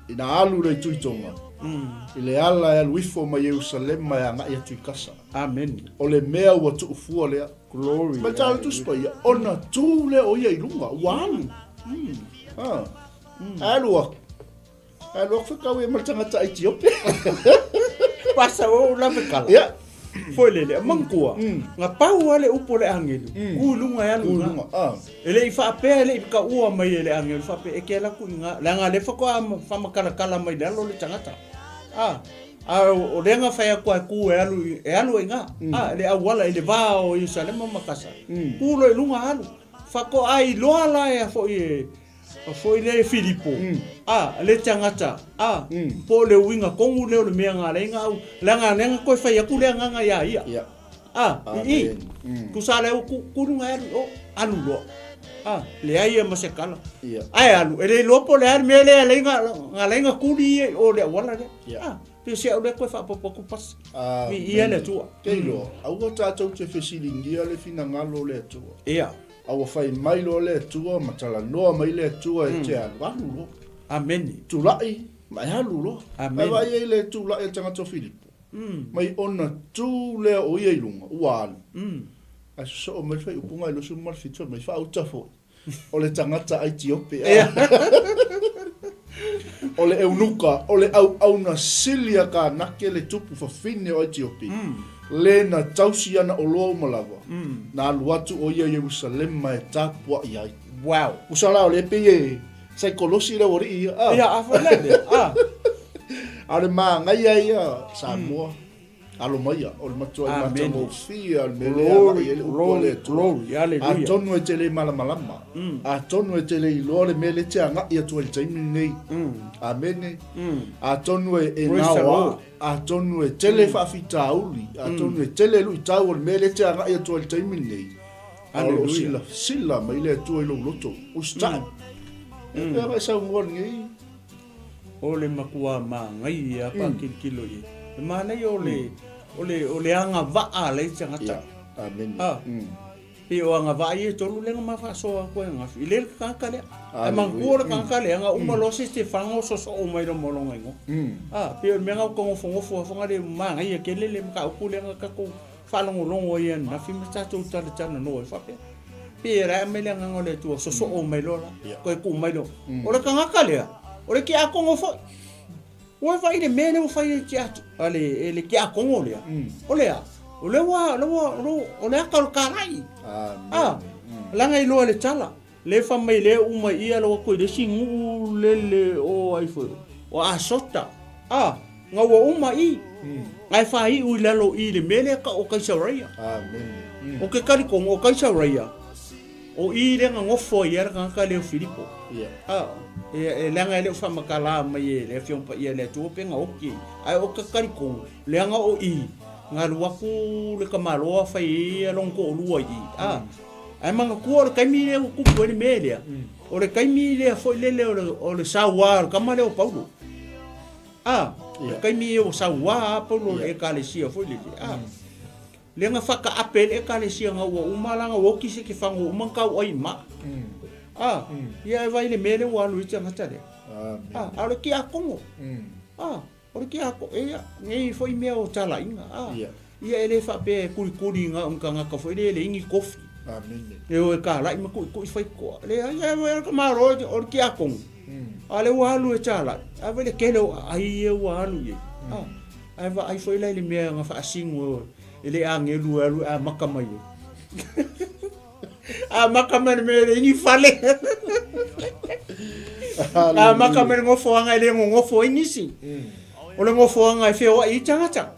Ina alu le tuitonga. Ile ala ya luifo ma Jerusalem ma ya ngai atu kasa. Amen. Ole mea ua tu ufua lea. Glory. Ma tala tu spaya. Ona tu le o ia ilunga. Walu. Alua. Alua whakau e matangata Ethiopia. Pasa o la vekala. Ya. Foi lele mangkua. Nga pau ale upo le angelu. Kulunga ya lunga. Ele ifa pe ele ka ua mai ele angelu fa pe ekela ku nga la nga le fa ko fa makala mai dalo le tangata. O lenga faya ku e alu inga. Le awala ele va o Jerusalem makasa. Kulo lunga alu. Fa ko ai loala ya fo e foi le Filippo. Le tangata. Po le winga kongu le mea nga lenga au. Lenga ko faya ku le nga ya ia. I. Ku sale ku lunga alu lo. Le ai ma se kala. Ai alu ele lopo le ar mele lenga kuli o le wala le. Pe se o le ko fa popo ku pas. Ia le tua. Keilo, au ta tau te fesilingia le fina ngalo le tua. Ia. Au fai mai lo le tua, matala noa mai le tua e te alu lo. Amen. Tulai, mai alu lo. Amen. Mai ai le tulai e tangata Filippo. Mai ona tu le o ia ilunga, ua alu. A so o mai fai upunga ilo su marfito, mai fa uta fo. O le tangata Ethiopia. O le eunuka, o le au na silia ka nake le tupu fa fine o Ethiopia. Le na tausi ana o loa umalawa. Na aluatu o ia Jerusalem mai tapua iai. Wow. Usala o le peye, sai kolosi le ori ia. Ia afanade. Ale ma ngai ai Samoa. Alo maia, o le matua i mata mo fia, me le glory, hallelujah. A tonu e tele malamalama. A tonu e tele i loa le mele te anga i atua i taimi nei. Amene. A tonu e nawa. A tonu e tele whaafita auli. A tonu e tele lu i tau o le mele te anga i atua i taimi nei. Hallelujah. Sila mai le atua i lo loto. Ustai. E pera sa ungon ngei. O le makua ma ngai a pa kilo i. Mana yo le anga va le tangata. Amen. Pe o anga va ye tolu le ma fa so ko nga ile ka kale. A mangua ka kale nga uma lo se fango so o mai lo molonga ngo. Pe me nga ko fo nga le ma ngai ke le ka ku le nga ka ko fa lo longo ye na fi mata to tala tana no fa pe. Pe ra me le nga ngole tu so o mai lo la. Ko ku mai lo. O le ka kale. O le ki a ko fo. O vai de mene o fai de teatro. Ale que a com olha. Olha. Olha olha aquele carai. Lá ngai lo le chala. Le fa mai le uma ia lo ko de singu le o ai foi. O a sota. Nga wo uma I. Ai fa I u le lo I le mene ka o kai sauraia. Amen. O ke kali ko o kai sauraia. O I le nga ngofo ia ka le Filippo. E langa ele fa makala mai le fion pa ia le tu penga oki ai o kakari ko langa o I nga luaku le kamalo fa ia long ko lua I ai manga ko le kai mi le ku ko le melia o le kai mi le foi le o le sawa kamale o paulo le kai mi o sawa paulo e kalesia foi le le nga fa ka apel e kalesia nga o umalanga o ki se ki fango umanga o ima ia vai le mele wa lu tanga tale. Alo ki akongo. O ki ako ia nei foi me o tala inga. Ia ele fa pe kuri nga nga ka foi le ingi kofi. Amen. E o ka la ima ku foi ko. Le ia vai ka maro o ki akongo. Ale wa lu tala. Ave le kelo ai wa lu ye. Ai va ai foi le me nga fa singo. Ele angelu a makamai. Makamai me ni fale. Maka me ngofo anga le ngofo inisi. O le ngofo anga e feo I tangata.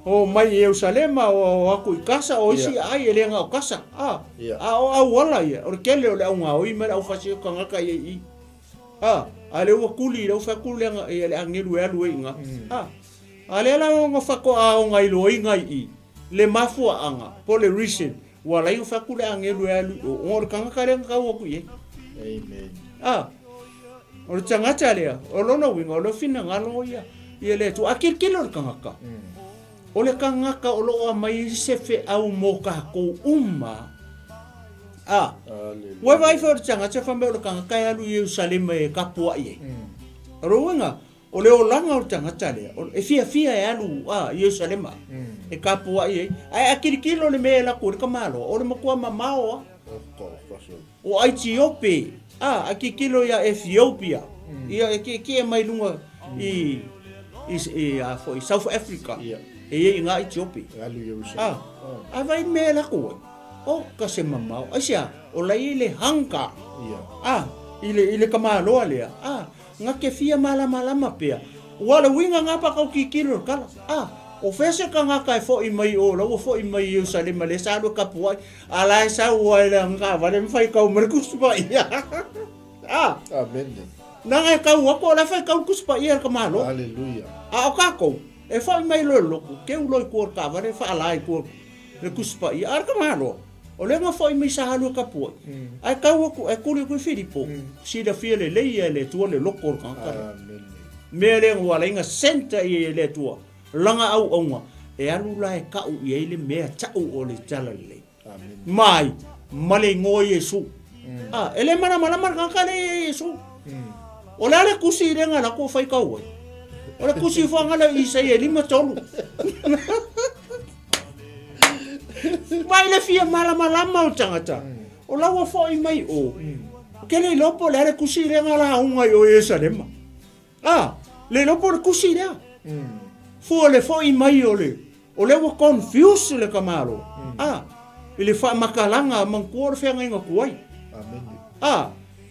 O mai Jerusalema o aku I kasa o isi ai ele nga o kasa. O wala ia. O kele o le au ngau I me au fasi o kangaka I. Ale o kuli le fa kuli nga ele angelu alu inga. Ale la ngo fa ko a ngai lo ingai le mafu anga po le recent wala I fa kuli angelu alu o kangaka le nga o ku ye. Amen. O le tangata lea, o lona winga, o le fina ngalo ia. Ia le tu akilkilo le kangaka. O le kangaka o loa mai sefe au mo kako uma. Wai vai fa o le tangata whamea o le kangaka e alu Yerusalema e kapua ie. Ro winga, o le o langa o le tangata lea, e fia e alu Yerusalema e kapua ie. Ai akilkilo le mea lako le kamalo, o le makua mamao o Ethiopia. Aki kilo ya Ethiopia. Ia ki mai lunga I South Africa. E nga Ethiopia. Vai me la ko. O ka se mamau. Asia o la ile hanka. Ile kamalo ale. Nga ke fia mala mapea. Wala winga nga pa ka ki kilo kala. O fese ka nga kai fo I mai o lo fo I mai Jerusalem le sa do kapua ala sa wa la nga va le fai ka o merkus pa ia Amen. Na ka wa ko la fai ka kus pa ia ka malo Hallelujah. o ka ko e fo mai lo ke u lo ko ka va le fa ala ko le kus pa ia ka malo o le nga fo I mai sa halu kapua ai ka wa ko e ko le ko Filipo si da fiele le ia le tu le lo ko ka Amen. me le wala inga senta I le tua langa au onga e alu la e kau I ele mea tau o le tala le mai male ngo Yesu ele mana kaka le Yesu o le ale kusi renga la ko fai kau o le kusi fanga la Isaia 5:3 mai le fia malama o tangata o la wa fo I mai o kele lopo le ale kusi renga la unga o Yerusalema le lopo le kusi rea fu le foi mai ole o le wa confuse le kamalo ile fa makalanga mangkuor fe ngai ngakuai Amen.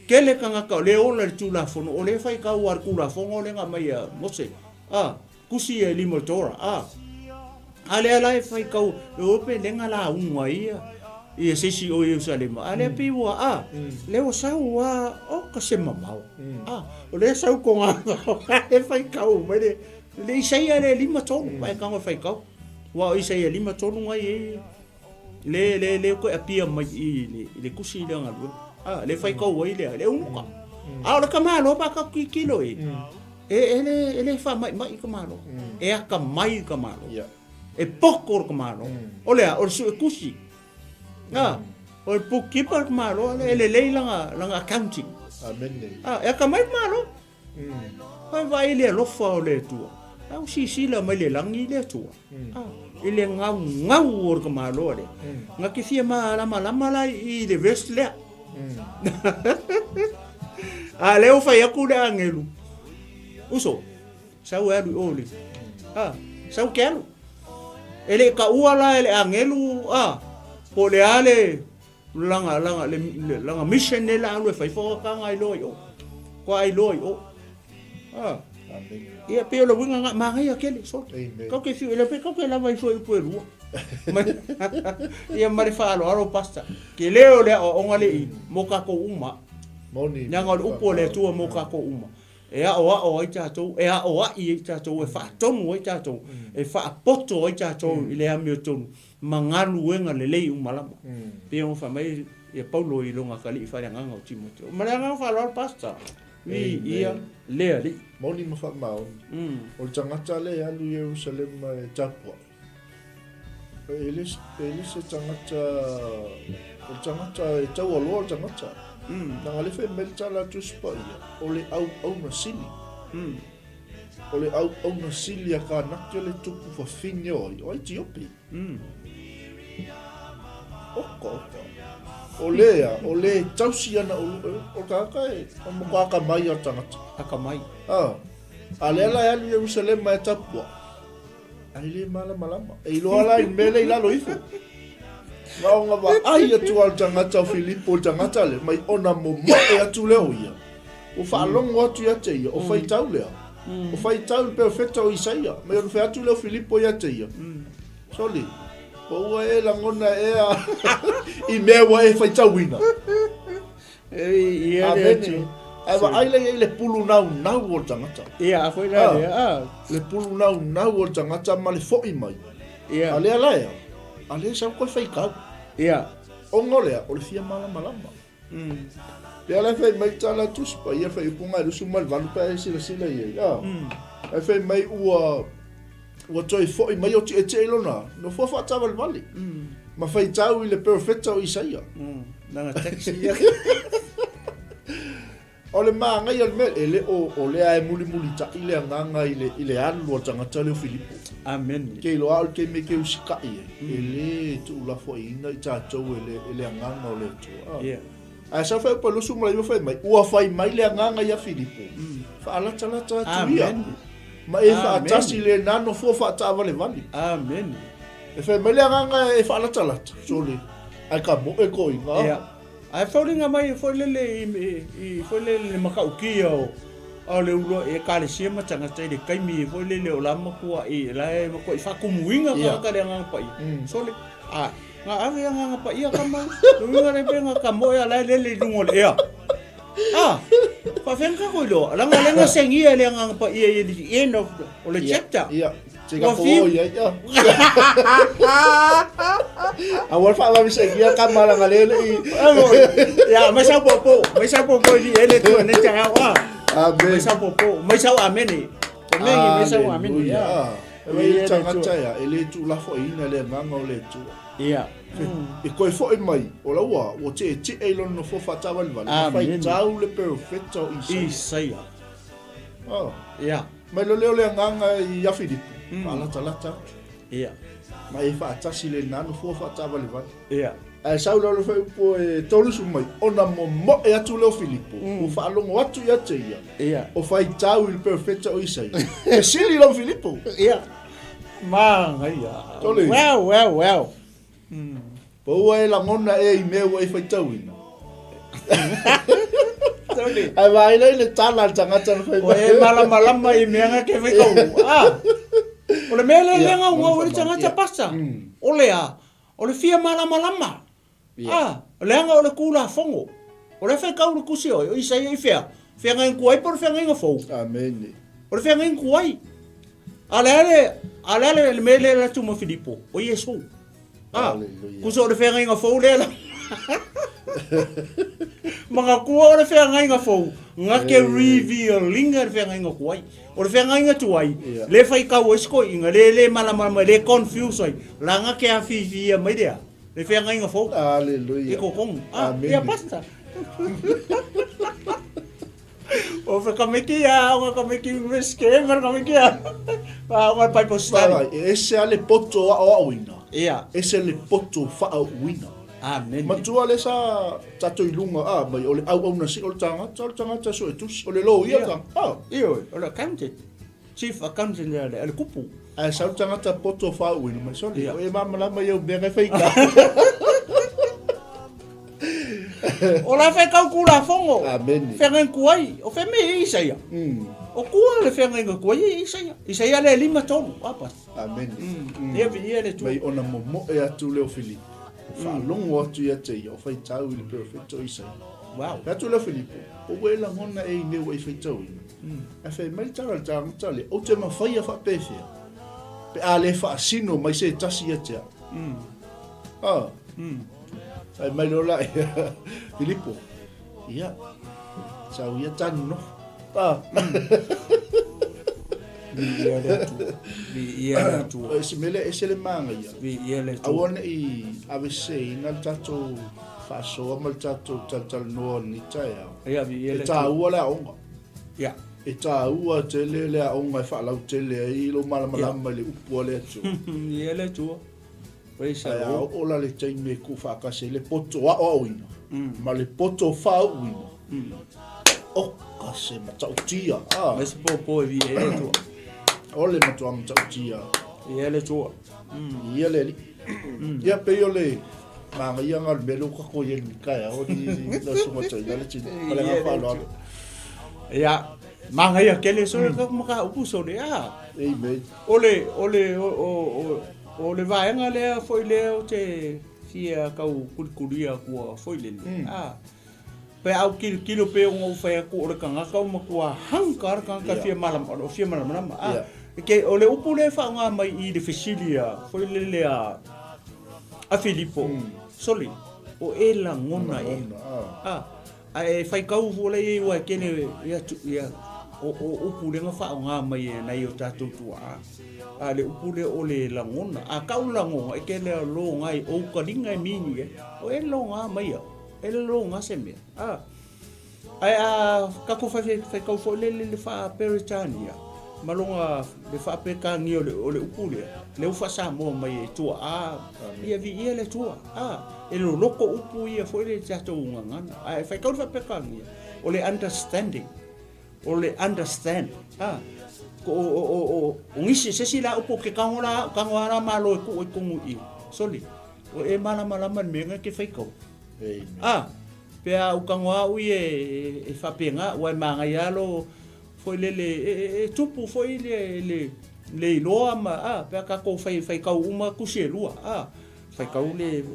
kele kanga ka le ona le tula fono o le fai ka war kula fongo le nga mai mose kusi e limo tora ale ala e fai ka o pe le nga la unwa ia sesi o Yerusalem ale pi wa le o sa wa o ka se mamau o le sa ko nga e fai ka o mai le Isaia le 5:3 vai ka fai ka wa Isaia 5:3 ngai le ko apia mai le kusi le nga le fai ka wai le unka le kamalo pa ka kilo ele fa mai kamalo ka mai kamalo e pokor kamalo ole o su kusi o bookkeeper kamalo le langa accounting Amen. ka mai kamalo vai le lofa o le tua au si la mai le langi le tua ile ngau or kamalo le nga ke fia lama la I le vest le le o fai aku le angelu uso sau alu ole sau kelu ele ka uala ele angelu po le ale langa mission le la lu fai fo ka ngai loi o ko ai loi o Amen. ia pe lo winga ma ngai akele so Amen. ko ke fi ele pe ko ke la vai foi po ru ia mari fa alo pasta ke leo le o ngale mo ka ko uma Moni. nyanga upo le tu mo ka ko uma e o ai tatou e o ai tatou e fa tonu ai tatou e fa poto ai tatou ile ami tonu mangalu wenga le lei umalama pe on fa mai e Paulo I longa kali fa nganga o Timoteo malanga fa lo pasta wi ia le ali Moni ma fa mau. O tangata le alu Jerusalem e tapua. Ele se tangata o tangata e tau alo tangata. Na ngale fe meltala tu spa ia. O le au na sili. O le au na sili a ka nakte le tuku fa finge o Ethiopia. O le tausi ana o kaka e mo ka mai o tangata. akamai Ale ala alu Jerusalem mai tapua. Ai le malama. E lo ala in mele ila lo ifo. Nga wa ai atu al tangata o Filipo tangata le mai ona mo e atu le o ia. O whaalongo atu ia te ia, o whaitau lea. O whaitau perfecta o Isaia, mai o atu le o Filipo ia te ia. Soli, po ua e langona e a i mea wa e whaitau ina. Ia le atu. Ai wa ai le pulu nau o tangata. Ia, a foi la le. Le pulu nau o tangata ma le fo'i mai. Ia. A lea laea. A lea sa koe whaikau. Ia. O ngolea, o le fia malama. Lea lai whai mai tala tuspa, ia whai upunga rusu mai valu pa e sila ia. Ai whai mai ua toi fo'i mai o ti e te ilona, no fua whaatawa le vali. Ma whai tau i le perfecta o Isaia. Nanga taxi ia. O le maangai al me, ele o le ae muli ta i le anganga i le alu o tangata leo Filipo. Amen. Kei loa o ke me ke usikai e. Ele tu ula fo'i ina i tātou ele anganga o le tua. Ia. A sa whai pa lusu mula i whai mai, ua whai mai le anganga ia Filipo. Whaalata atu ia. Ma e whaatasi le nano fua whaatawa le vali. Amen. E whai mai le anganga e whaalata. So le, ai ka mo e koi ngā. Ia. Ai whauringa mai foi lele makaukia o le ulo e kare sia matanga tai le kaimi foi lele o lama kua e lai ma ko whakumuinga ka kare anga pai. So le a nga ave anga pai ia kama luinga le penga kamo ia lai lele lungo le ia. Pa fenka ko lo langa sengia le anga pai ia the end of o le chapter. Ia. Chega po ia. Awal fa wa se ia kamala ngalele i. Ya, mai sa popo di ele tu ne cha wa. Mai sa popo, mai sa ameni. Mengi mai sa ameni ya. Ele tanga ya, ele tu la fo ina le manga le tu. Ia. E koi fo mai, o la wa, o te elon no fo fa tawa le vale. Fai tau le perfecto Isaia. Ia. Mai lo le nganga i Filipo. Lata. Ia. Mai fa atasi le nano fo fa tawa le vale. Ia. Ai sau lo fe po e tolu su mai ona mo e atu le Filipo. O fa longo atu ia te ia. Ia. O fai tau il perfecto o Isaia. E sili lo Filipo. Ia. Manga ia. Toli. Well. Po e la ngona e i mea e fai tau ina. Toli. Ai vai le tala tangata no fai. O e malama i mea ke fai kau. O le mele lenga ua o tangata pasa. O le fia malama. O le anga o le kula fongo. O le fai kau le kusi o Isaia i fea. Fea ngai kuai por fea ngai ngafou. Amen. O le fea ngai kuai. Ale le mele la tuma Filipo. O Yesu. Kuso o le fea ngai ngafou le la. Mga kua o le fea ngai ngafou. Nga ke reveal linga le fea ngai ngakuai. O le whenga inga tuai, le whai kau esko inga, le malama, le confuse ai, la nga ke a whiwhia mai rea, le whenga inga fau. Alleluia. E kokong. Ia pasta. O whakameki o nga kameki meske, mara kameki o nga pai po stari. Ese ale poto a awina. Ia. Ese le poto fa awina. Amen. Matua le sa tato ilunga mai ole au na si ole tanga so etus ole lo ia ka. Io, ole accountant. Chief accountant le kupu. Ai sa tanga ta poto fa win mai so le e mama la mai o bega feika. Ola fe kau kula fongo. Amen. Fengen kuai, o fe me Isaia. O kua le fengen kuai Isaia. Isaia le lima tonu, apa. Amen. Ia vi le tu. Mai ona mo e atu le Filipo. Fa longo atu ia te ia, o fai tau i le perfecto Isaia. Wow. Atu le Filipo, o wela ngona e ne wai fai tau ina. A fai mai tara tale, o te mawhai a wha pēwhia. Pe a le wha asino mai se tasi ia tea. Ai mai lola e Filipo. Ia. Sau ia tanu no. Ia le tu. Ese mele ese le manga ia. Ia le tu. Awana i avese ina tato faso mal tato tatal no ni taia. Ia vi ia le tu. Ta ua la onga. Ia. E ta ua te le onga fa lau te le i lo malama le upu le tu. Ia le tu. Praise Ai the Lord. ola le tai me ku fa ka se le poto a o ina. Ma le poto fa ina. O ka se matautia. Mas po vi ia le tu. Ole matautia. Ia le tu. Ia le. Ia pe ole Manga ia ngal melu ka ko yen kaya o ni lo sunga chai dale chin. Pala nga pa lo. Ya, manga ia kele so ka maka upu so de a. Ei me. Ole vaenga le foi le o te fia kau kulikuria kua foi le. Pe au kilo pe o fa ko re kanga kau makua hankar kanga fia malam a. Ke ole upu le fa nga mai I de fisilia foi le a Filippo soli o ela ngona ai fai kau vole I wa kene ya o upu le nga fa nga mai na yo tatu tua a le upu le ole la ngona a kau la ngona ke le lo ngai o ka dinga mini o ela nga mai e lo nga se me ai ka ko fai kau fo le fa peritania malonga le fa pe ka ni ole upule le ufa sa mo mai tua ia vi ia le tua e lo loko upu ia foi le jato ngana ai fa ka fa pe ka ni ole understand o ngisi se sila upu ke ka ngora malo ko ngi soli o e mala man me ke fa ko pe au ka ngwa u e fa penga wa manga ya lo foi le tupu foi le loa ma pe ka ko fai ka uma kuselua fai ka le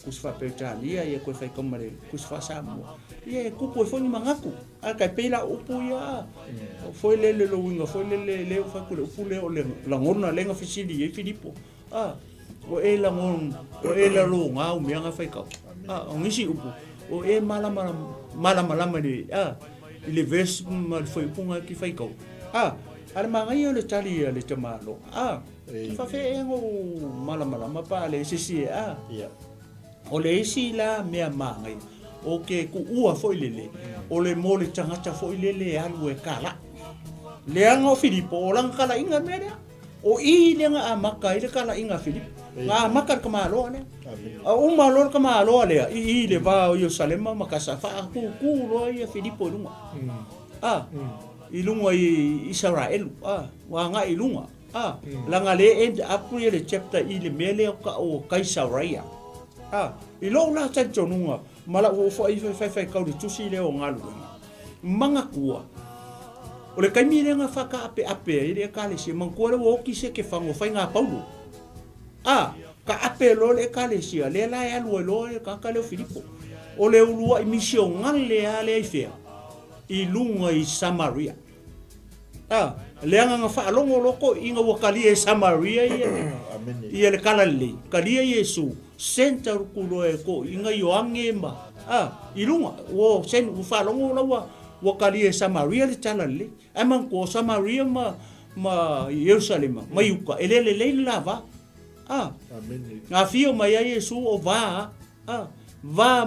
kus fa petania e ko fai ka mare kus fa samo e ku po foi mangaku ka pela upu ya foi le lo winga foi le fa ku le upu le la ngona le nga fisili e Filippo o e la ngon o e la lo nga u me nga fai ka ngisi upu o e mala de ile ves mal foi punga ki fai ko ala manga yo le tali le tamalo fa fe ngo mala ma pa le sisi o le si la me manga o ke ku ua foi lele o le mole tangata foi lele alu e kala le anga Filippo o lang kala inga media o I le nga amaka ile kala inga Filippo nga amaka ka malo ne o malo ka malo le I le ba yo salema makasa fa ku lo ia Filippo lunga ilunga I Israel wa nga ilunga langa le end apu le chapter I le mele o Kaisaria ilo la tantonunga mala o fa ka di tusi le o ngalu manga kua o le kaimi le nga faka ape ile ka le se mangkore o ki se ke fango fa nga Paulo ka ape lo le ka le sia le la ya lo ka le Filippo o le ulua I mission ngale ale ifea I lunga I Samaria le nga fa longo loko inga wakali e Samaria ia le kala le kalia Yesu senta kulo e ko inga yoange ma ilunga wo sen fa longo lawa wakali e Samaria le tala le amang ko Samaria ma Jerusalem ma yuka ele lava nga fio mai Yesu o va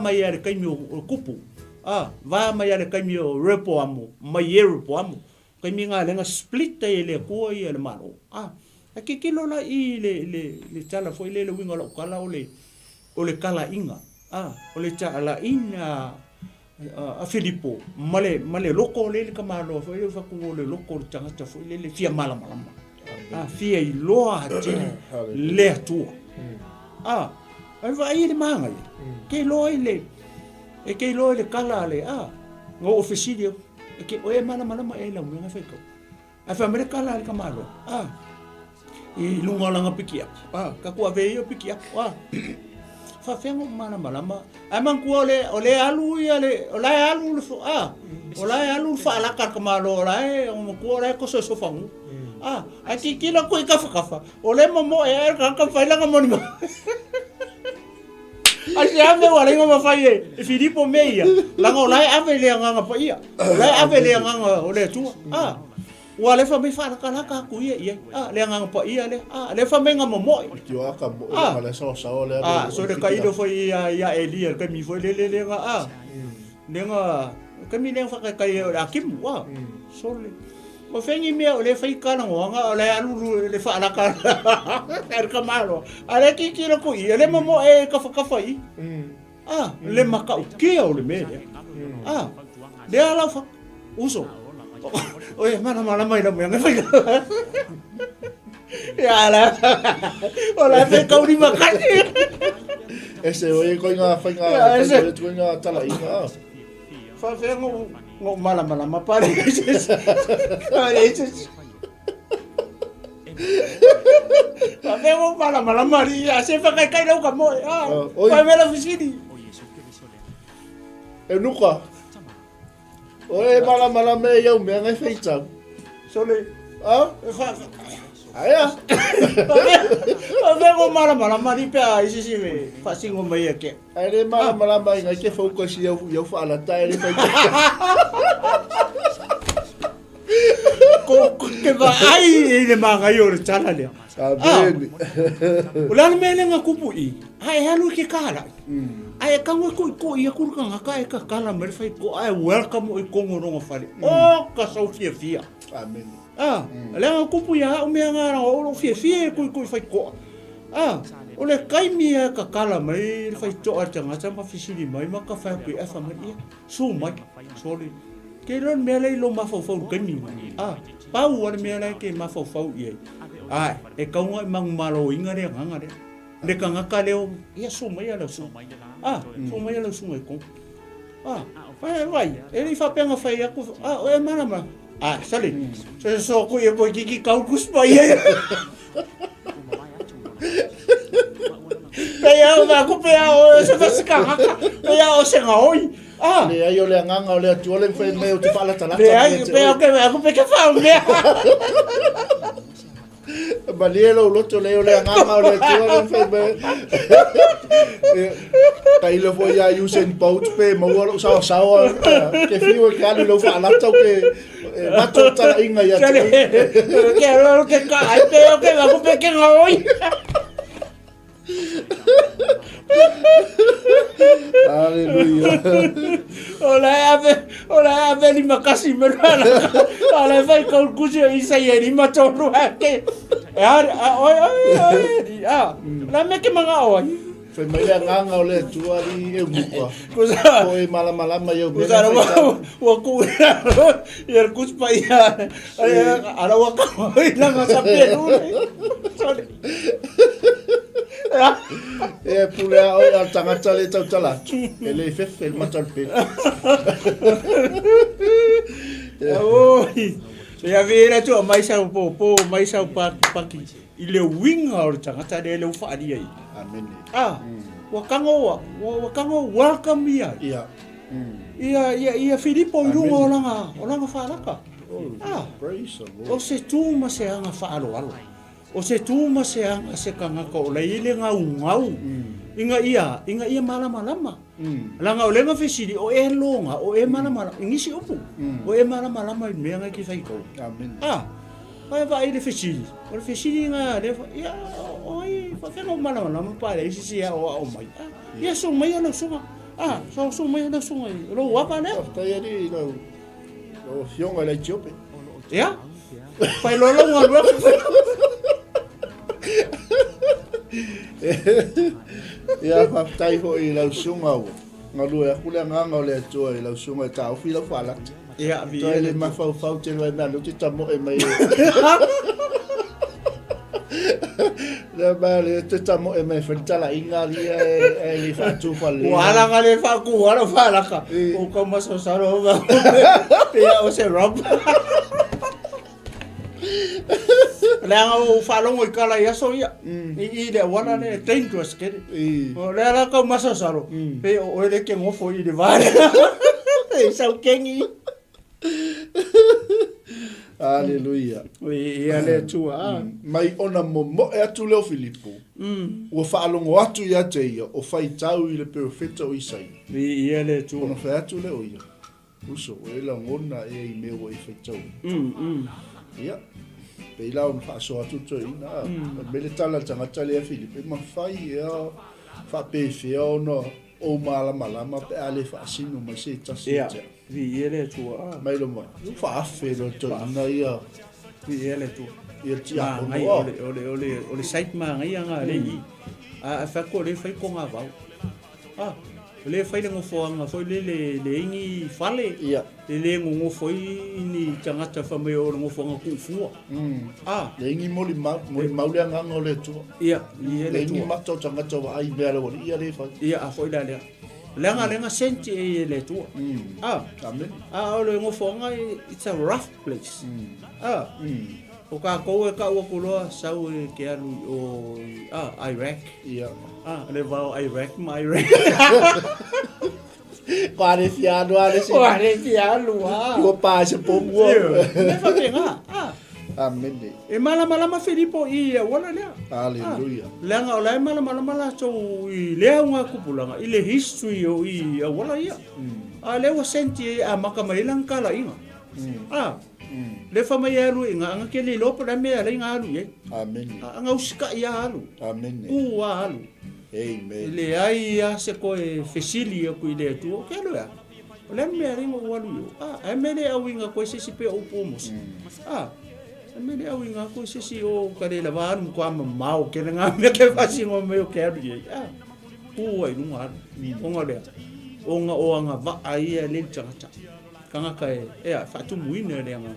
mai ale kaimio kupu va mai ale kaimio repoamo mai repoamo kaimi nga lenga split ele ko ele maro aki kilo la I le tala foi le winga lo kala ole kala inga ole tala ina a Filippo male loko le kamalo foi le fakungo le loko tanga foi le fia mala fia I loa le tu ai vai le manga ke lo ile e ke lo le kala le ngo official e ke o e mala e la mo nga feko a fa me kala le kamalo I lunga langa pikia ka ku ave yo pikia fa fengo mala amang ku ole alu ya le ole alu ole alu fa la ka kamalo ole o ku ole ko so fangu aki kila ko ikafa ole mo e ka fa la mo ni asi ave wala ngo mafaye Filippo meia langa ole ave le nga pa ia ole ave le nga ole tu wale fa me fa kala ka ku ia le nga pa ia le fa me nga mo Yo aka mo le so le so de kaido foi ya Elia ka mi foi le nga le nga ka mi le fa ka akim so le o fengi me le fa ikana nga le alu le fa la ka ka malo ale ki kilo ku ia le mo e ka fa I le maka ke o le me le ala fa uso oye mana mai la me fa ya la hola te ka uri makani Ese oe ko nga whainga, ko nga tala inga. Fa fe ngo mala mapali. Fa fe ngo mala mari, se fa kai lau ka mo. Fa mela fisini. E nuka. Oe mala me yau me ngai feitau. Sole. Aya. Fa ngo mala mari pe isi me. Fa singo mai ke. Ai mala mai ngai ke focus eu fala tai ele fai. Ko ke va ai le manga yo le chala le. Amen. Ulan me le ngakupu I. Ai halu ke kala. Ai kango ko ia kurka ka e ka kala me fai ko ai welcome o kongo no fale. O ka sau fia. Amen. Le ngakupu ya o me ngara o fia ko fai ko. O le kaimi e ka kala mai fai to a tanga tama fisili mai ma ka fai ko e fa mai. So mai. Sorry. Ke ron me le lo ma fo kaimi. Pau o me le ke ma fo ie. Ai, e kaunga I mang malo inga re nganga re. Le ka ngaka leo, ia so mai ala so. So mai ala so mai ko. Vai, ele fa penga fai aku. O e mana. Sale. So ko e bo kiki kau kus pa ia. Pea o va ko pea o se fa sika. Pea o se ngoi. Le ai o le nganga o le tuole fai me o te fala tala. Le ai pea ke aku pe ke fa me. Balielo loto leo le nganga o le tuole fai me. Tai le foi ya Usain Bolt pe mo sa ke fiu ke ali lo fa la tau ke mato tala inga ya. Ke lo ke ka ai pe o ke va ko pe ke ngoi. Aleluia. Ola ave ni makasi merana. Ala vai ko kusi isa ye ni matonu ake. La me ke manga oi. Fai mai a nganga o le tuari e muka. Kusa. Ko e mala mai o me. Kusa wa ku. Yer kus pa ia. Ala wa ka ina ngasa pe. E pulea o a tangata le tau tala. E le fefe le matal pe. Oi. Ya vera tu mai sa po mai sa paki. I le winga o tangata le fa ali ai. Amen. Wa kango welcome ia. Ia Filipo rungo olanga falaka. Praise the Lord. O se tu ma se anga fa alo. O se tu ma se anga se kanga ko le ile ngau. Inga ia malama. Langa o lenga fesili o e longa o e malama ingisi upu. O e malama me anga ki fai ko. Amen. Vai ile fesili. O fesili nga le ia oi fa kengo malama pa le si o mai. Ia so mai ala so. So mai ala so. Lo wa pa le. Tai ali no. O fionga le chope. Ya? Fai lo nga. Ia fa tai ho I lau sunga o. Ngalu e kule nganga o le atua I lau sunga ta o fila fala. Ia vi Toi le mafau te vai na luti tamo e mai. Le bale te tamo e mai fentala inga lia e li fatu fale. Wala nga le fa ku wala fala ka. O ka masosaro ba. Pea o se rob. Langa o falong o kala ia so ia. I le wana le dangerous ke. O le ala ka masosaro. Pe o le ke ngofo I le vale. E sa kengi. Aleluia. Ia le tua. Mai ona mo e atu leo Filipo. Ua whaalongo atu ia te ia, o whai tau I le perfecta o Isai. Ia le tua. Ona whai atu leo ia. Uso, o e la ngona e I meo I whai tau. Ia. Pe ila on whaaso atu to ina. Mele tala tangata lea Filipo. Ma whai ea, whapewhia ona o malama pe ale whaasino ma se tasi te. Ia le tua. Mai lo mai. Whaafe lo to ina ia. Ia le tua. Ia tia Ngai ole site ma ngai anga le I. A fa ko le fai ko nga vau. le fai le ngofoanga foi le ingi fale Ia. le ngo foi ni tangata fa me o ngofoanga ku fua Le ingi moli maule nganga le tu. ia Le ingi mato tangata wa ai bela wa ia le fa. ia a foi le lenga senti e le tu Amen. o le ngofoanga it's a rough place o ka ko e ka o kuloa sau e ke alu o Iraq Ia. le va Iraq mai Iraq Pare fiado ale si. Pare fiado Ko pa se pongo. le fa penga Amen. e mala Filipo i wala le Hallelujah. lenga o le mala so i le nga kupulanga i le history o i wala ia le wa senti a maka mai lang kala inga le fa mai alu inga anga ke le lopo la me ala inga alu ye Amen. anga usika ia alu Amen. ku alu Amen. le ai a se ko e fesili ko i le tu ke lo ya le me ari mo walu yo e me le awinga ko se sipe o pomos e me le awinga ko se si o kare la van ko am mau ke nga me ke fasi ngo me o ke alu ye ku ai no alu o nga le o nga o nga va ai le tata kanga kai e fa tu muina le nga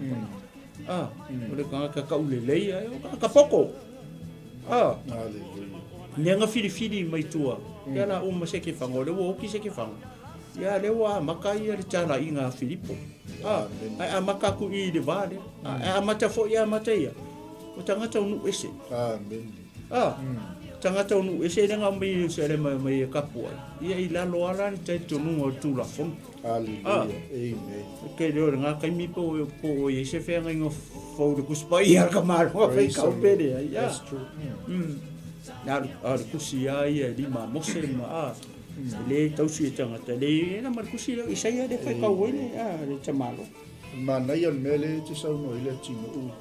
o le kanga ka ule le ia ka poko Hallelujah. Nenga fili mai tua. Kala o ma se ke fango le wo ki se ke fango. Ya le wa makai le tala inga Filipo. Ai a makaku i le vale. A mata fo ia mata ia. O tangata unu ese. Amen. Tangata unu ese le nga mai se le mai kapua. Ia i la lo ala ni tai tonu o tu la fon. Hallelujah. Amen. Ke le nga kai mi po ye se fe nga ngo fo de kuspa ia ka mal. Wa fe ka pede ia. That's true. Na kusi ai di ma mose ma le tausi tangata le na mar kusi le isaya de fa ka wele le chamalo Mana ia mele te sau no ile tino u.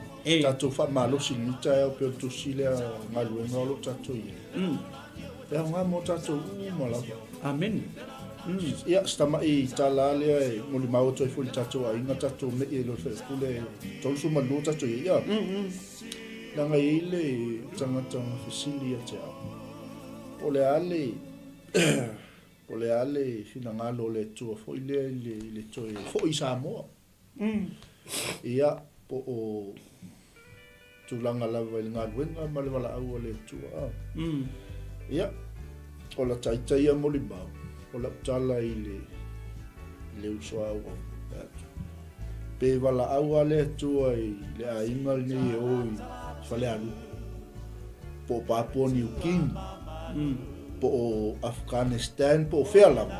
Tato fa malo sinita e pe tu sile ngalu ngalo tato ia. Ya nga mo tato u mala. amen Ia stama i talale e moli mau to fu tato ai nga tato me e lo fe kule tolu su malu tato ia. Nanga ile tangata fisilia te ole ale fina ngalo le tu fo ile le to fo Samoa ia po o tulanga la wel ngadwenga male wala au le tu ia ola tai moli ba ola tala ile le uswa o pe wala au le tu ai le ainga ni oi fale alu po Papua New Guinea po Afghanistan po Fairlam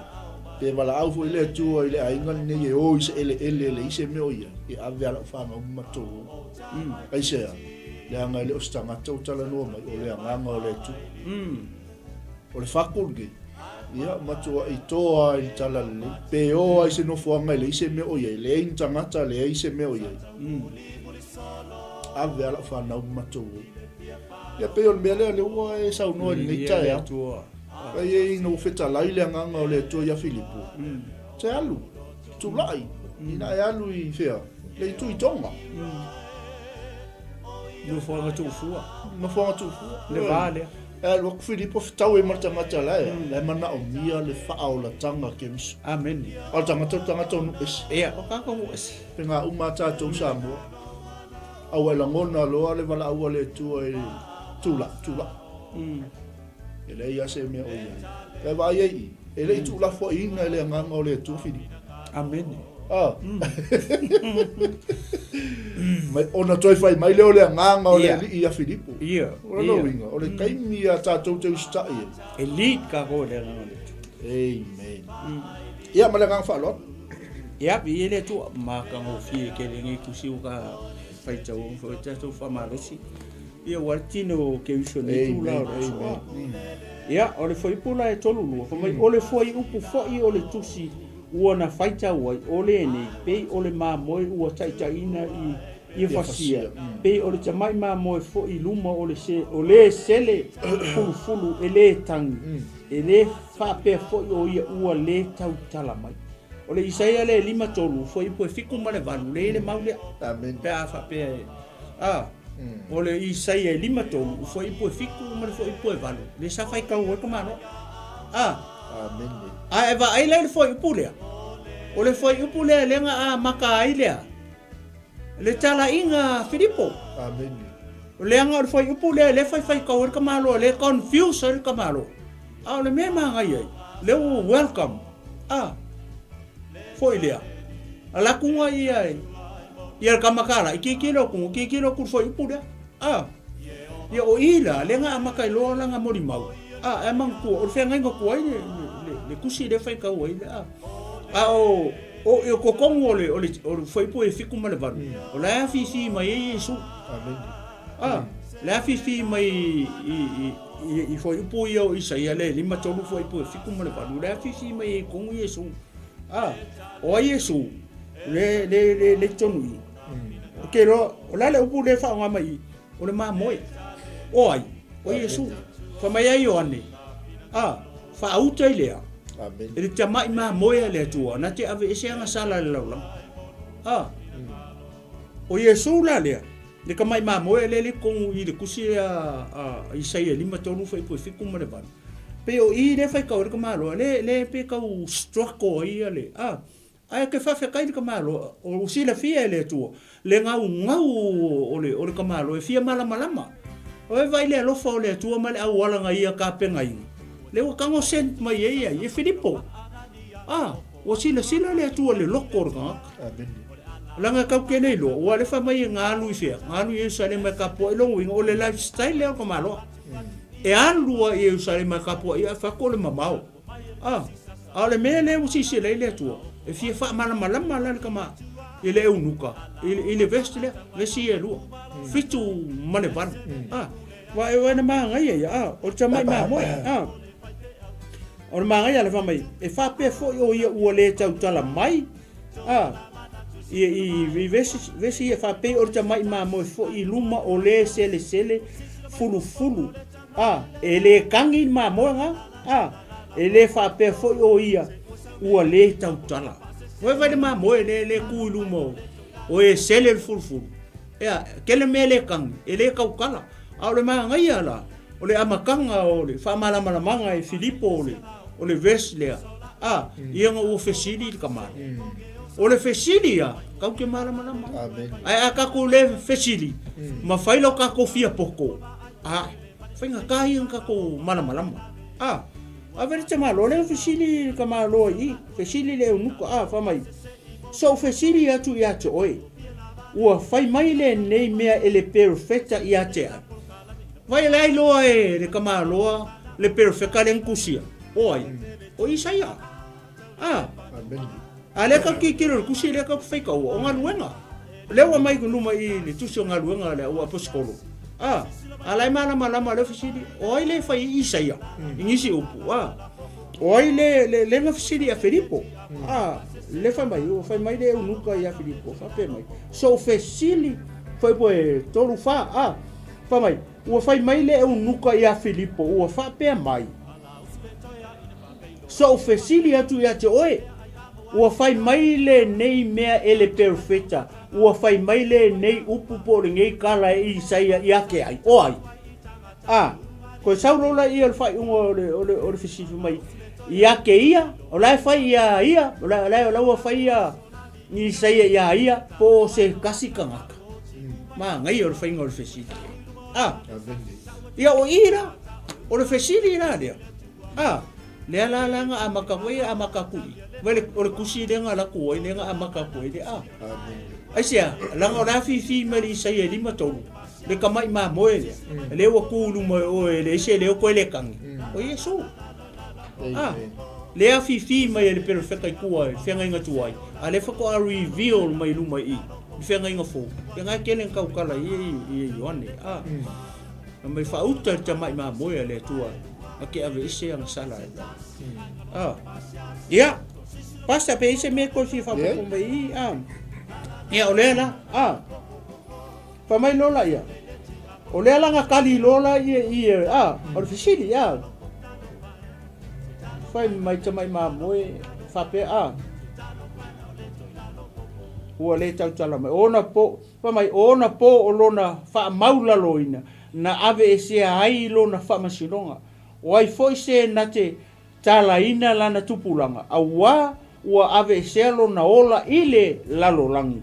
pe wala au fo ile tu ile ainga ni oi se ele ise me oi e ave ala fa ma mato ai se le anga le ostanga tu tala no mai o le anga o le tu o le fakulge ia matua i toa i tala le pe o ai se no fo anga le ise me oi le intangata le ise me oi ave ala fa na mato ya pe on mele le wa e sa no ni ta ya ai no feta lai le nganga o le to ya Filipo te alu tu lai ina ya lu i fea le tu i tonga no fo nga tu fua no fo tu le vale lo Filipo tau e marta mata la le mana o mia le fa o la tanga ke mis amen o tanga no es ia o ka ko es penga uma ta to Samoa au la ngona lo ale wala au le tu e tula ele ia se me o ia e vai ai ele tu la fo ina ele nganga o le tu Filipo amen mai ona toi fai mai le o le nganga o le ia Filipo ia ona winga o le kaimi a ta to te sta ia elite ka ko le nga le amen ia ma le nganga fa lot ia bi ele tu ma ka mo fi ke le ngi kusi ka fai tau fo te tu fa malosi ia wartino ke uso le tu la ia o le foi pula e tolu lu fo mai o le foi upu foi o le tusi uona faita wai ole nei pe ole ma moi ua taita ina i fasia pe ole tamai ma moi fo i luma ole sele fulu ele tang ele fa pe fo o ia ua le tau tala mai ole isaia le lima tolu fo i po fiku male valu le maule amen pe a fa pe ole isaia lima tolu fo i po fiku male fo i po valu le sa fai ka o ko mano Amen. A eva ai le foi upulea. O le foi upulea lenga a maka ai lea. Le tala inga Filipo. Amen. O le anga o foi upulea le fai kau ka malo le confuse ka malo. A le me manga ai. Le welcome. Foi lea. Ala kunga ai. Ia ka makala ikikilo ku foi upulea. Ia o ila lenga a maka lo langa mori mau. Emang ku o fenga ngo ku ai le kusi le fai kau ai o ko kongo o foi po e fiku male van o la fi mai Yesu Amen. la fi mai i foi po ia o Isaia le lima tolu foi po e fiku male van la fi mai kongo Yesu o Yesu le tonu ke ro o la le upu le fa nga mai o le ma moi o ai o Yesu fa mai ai o ane fa auta ilea Amen. ele te mai ma moia le tua na te ave ese anga sala le laulang o Yesu la le le ka mai ma moia le kong i le kusi a Isaia lima tolu fai po fiku ma le van pe o i le fai ka o ka malo le pe ka o struggle i le ai ke fa fe kai ka malo o si la fia le tua le ngau o le ka malo e fia malama o e vai le lo fa le tua ma le au wala ngai ka pe ngai le o kango sent mai e Filipo o sila le tua le lokor ka Amen. langa ka ke nei lo o le fa mai ngalu e sa le ka po lo wing o le lifestyle le ko malo e alu e sa le ka po e fa ko le mamau le mele o si le tua e fia fa malama la ka ma ele unuka ele vestile le si e lu fitu male van wa na ma ngai o chama ma mo o manga ya le fa mai e fa pe fo yo o le tau tala mai i vesi e fa pe o mai ma mo fo i luma o le sele fulu e le kangi ma mo nga e le fa pe fo yo ia o le tau tala o vai de ma mo le ku luma o e sele fulu kele mele kang e le kaukala a le manga ia la o le amakanga o le fa malama manga e Filipo o le veslea ia nga o fesili ka mala o le fesili ka ke mala Amen. ai ka ko le fesili ma failo ka ko fia poko fainga ka ia ka ko mala a ver te malo le fesili ka malo i fesili le unuko fa mai so fesili atu ia te oi ua fai mai le nei mea ele perfecta ia te vai lai loa le ka malo le perfecta le nkusia oi o Isaia Amen. ale ka kikiro kusi le ka fai ka o ngaluenga le wa mai ku luma i le tuso ngaluenga le o apostolo alai malama le fisidi oi le fai Isaia ingisi upu oi le fisidi a Filipo le fai mai le unuka ia Filipo fa pe mai so fesili foi po tolu fa mai o fai mai le unuka ia Filipo o fa pe mai so fesili atu ia te oe ua fai mai le nei mea ele perfecta ua fai mai le nei upu po le ngei kala e Isaia ia ke ai o ai ko saurola ia le fai ungo o le fesili mai ia ke ia o lai fai ia o lai ua fai ia ni Isaia ia po se kasi kangaka ma ngai o le fai ngol fesili Amen. ia o ira o le fesili ira dia le la nga amaka koe amaka kuli wele o le kusi le nga la koe le nga amaka koe le Amen. ai sia la nga fi mali sai e lima tolu le kamai ma moe le o kulu mo o le se le ko le kang o Yesu Amen. le a fi mai le perfecta kuai fenga nga tuai ale fa ko a reveal mai lu mai i fenga nga fo nga kelen ka ukala i Yohane mai fa uta tamai ma moe le tua ake ave ise ang sala ya pasta pe ise me ko si fa po mai ya olela pa mai lola ya olela nga kali lola o fisili ya fa mai tamai ma moe fa pe o le tau tala mai ona po pa mai ona po olona fa maula loina na ave ise ai lona fa masilonga o ai foi se na te talaina lana tupulanga aua ua ave selo na ola ile lalolangi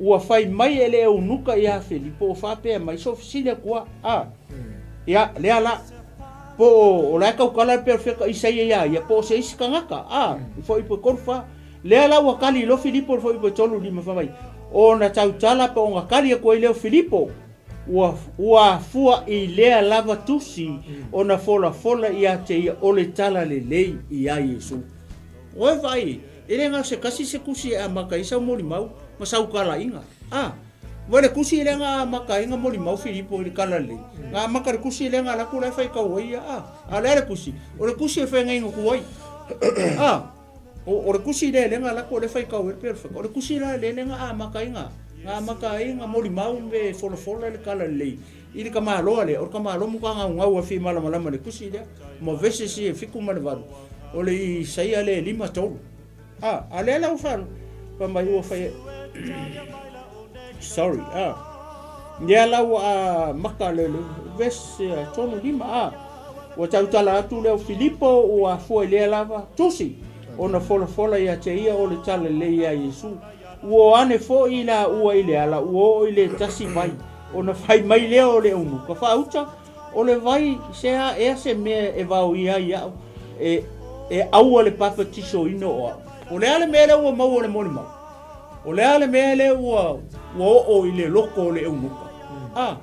ua fai mai ele unuka ia Filipo fa pe mai so fisile kwa ya le ala po o la ka kala perfecta isaia ya po se iskangaka foi po korfa le ala ua kali lo Filipo foi po tolu lima fa mai ona tautala po nga kali ko ile Filipo ua fua i lea lava tusi ona fola ia te ole tala le lei ia Yesu. Oe vai, ele nga se kasi se kusi a maka isa moli mau, masau kala inga. Wale kusi ele nga maka inga moli mau Filipo ili kala lei. Nga maka re kusi ele nga laku lai fai kawai ala ele kusi. Ole kusi e fai nga inga kuwai. Ole kusi ele nga laku ole fai kawai perfect. Ole kusi ele nga maka inga. Nga maka inga moli mau me fola le kala lei. Ili kama aloa le, or kama aloa muka nga ngau a fi malama le kusi le. Mo vese si e fiku mane varu. Ole i saia le 5 tolu. Ale la ufalo. Pa mai ua fai. Sorry. Ndia la ua maka le vese tolu 5. Ua tautala atu leo Filipo ua fua le lava tusi. Ona fola ia te ia ole tala le ia Yesu. Ua ane fo ila ua ile ala ua ile tasi mai. Ona fai mai leo le unu. Ka fa uta ole vai sea se me e vau ia ia au le papa tiso ino o le ale mele ua mau le moli mau. O le ale mele ua o ile loko le unuka.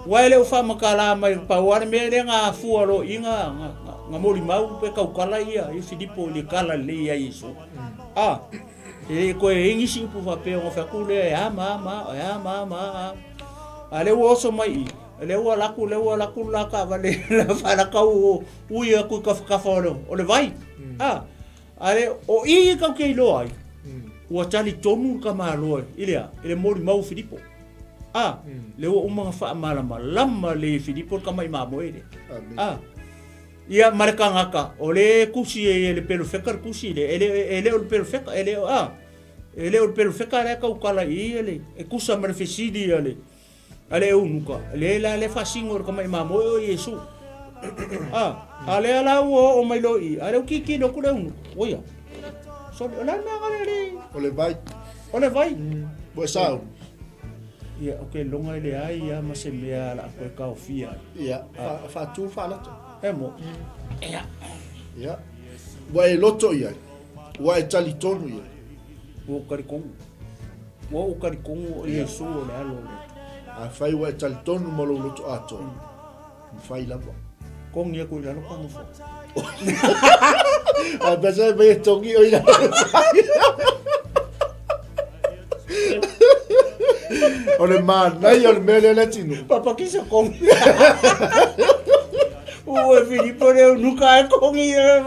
Wa ele ufa makala mai pa wa mele nga fua lo inga nga moli mau pe kaukala ia i Filipo le kala le ia Yesu. E ko e ingisi pu fa pe o fa kule ma. Ale wo so mai le ua laku la ka vale la fala ka uia ku ka folo o le vai ale o i ka ke lo ai ua tali tonu ka malo ile mori mau Filipo le ua uma fa malama le Filipo ka mai mamo ele ia marka ngaka o le kusi le pelo fekar kusi ele o pelo feka ele o pelo feka le ka ukala ele e kusa marfesidi ale ale unuka le fasingo ko mai mamo o Yesu ale ala o mai lo i ale kiki no ku le unu oia so la na ale ole vai bo sao ia okay longa le ai ia ma se mea la ko ka ofia ia fa tu fa la mo ia bo e loto ia wa e tali tonu ia o karikongu Yesu o le alo a fai wa tal tonu mo lo to ato fai la bo con ia ko la no pano fo a pesa be tongi o ina ole man nai ole mele latino papa kisa con o Filipo le nunca con ia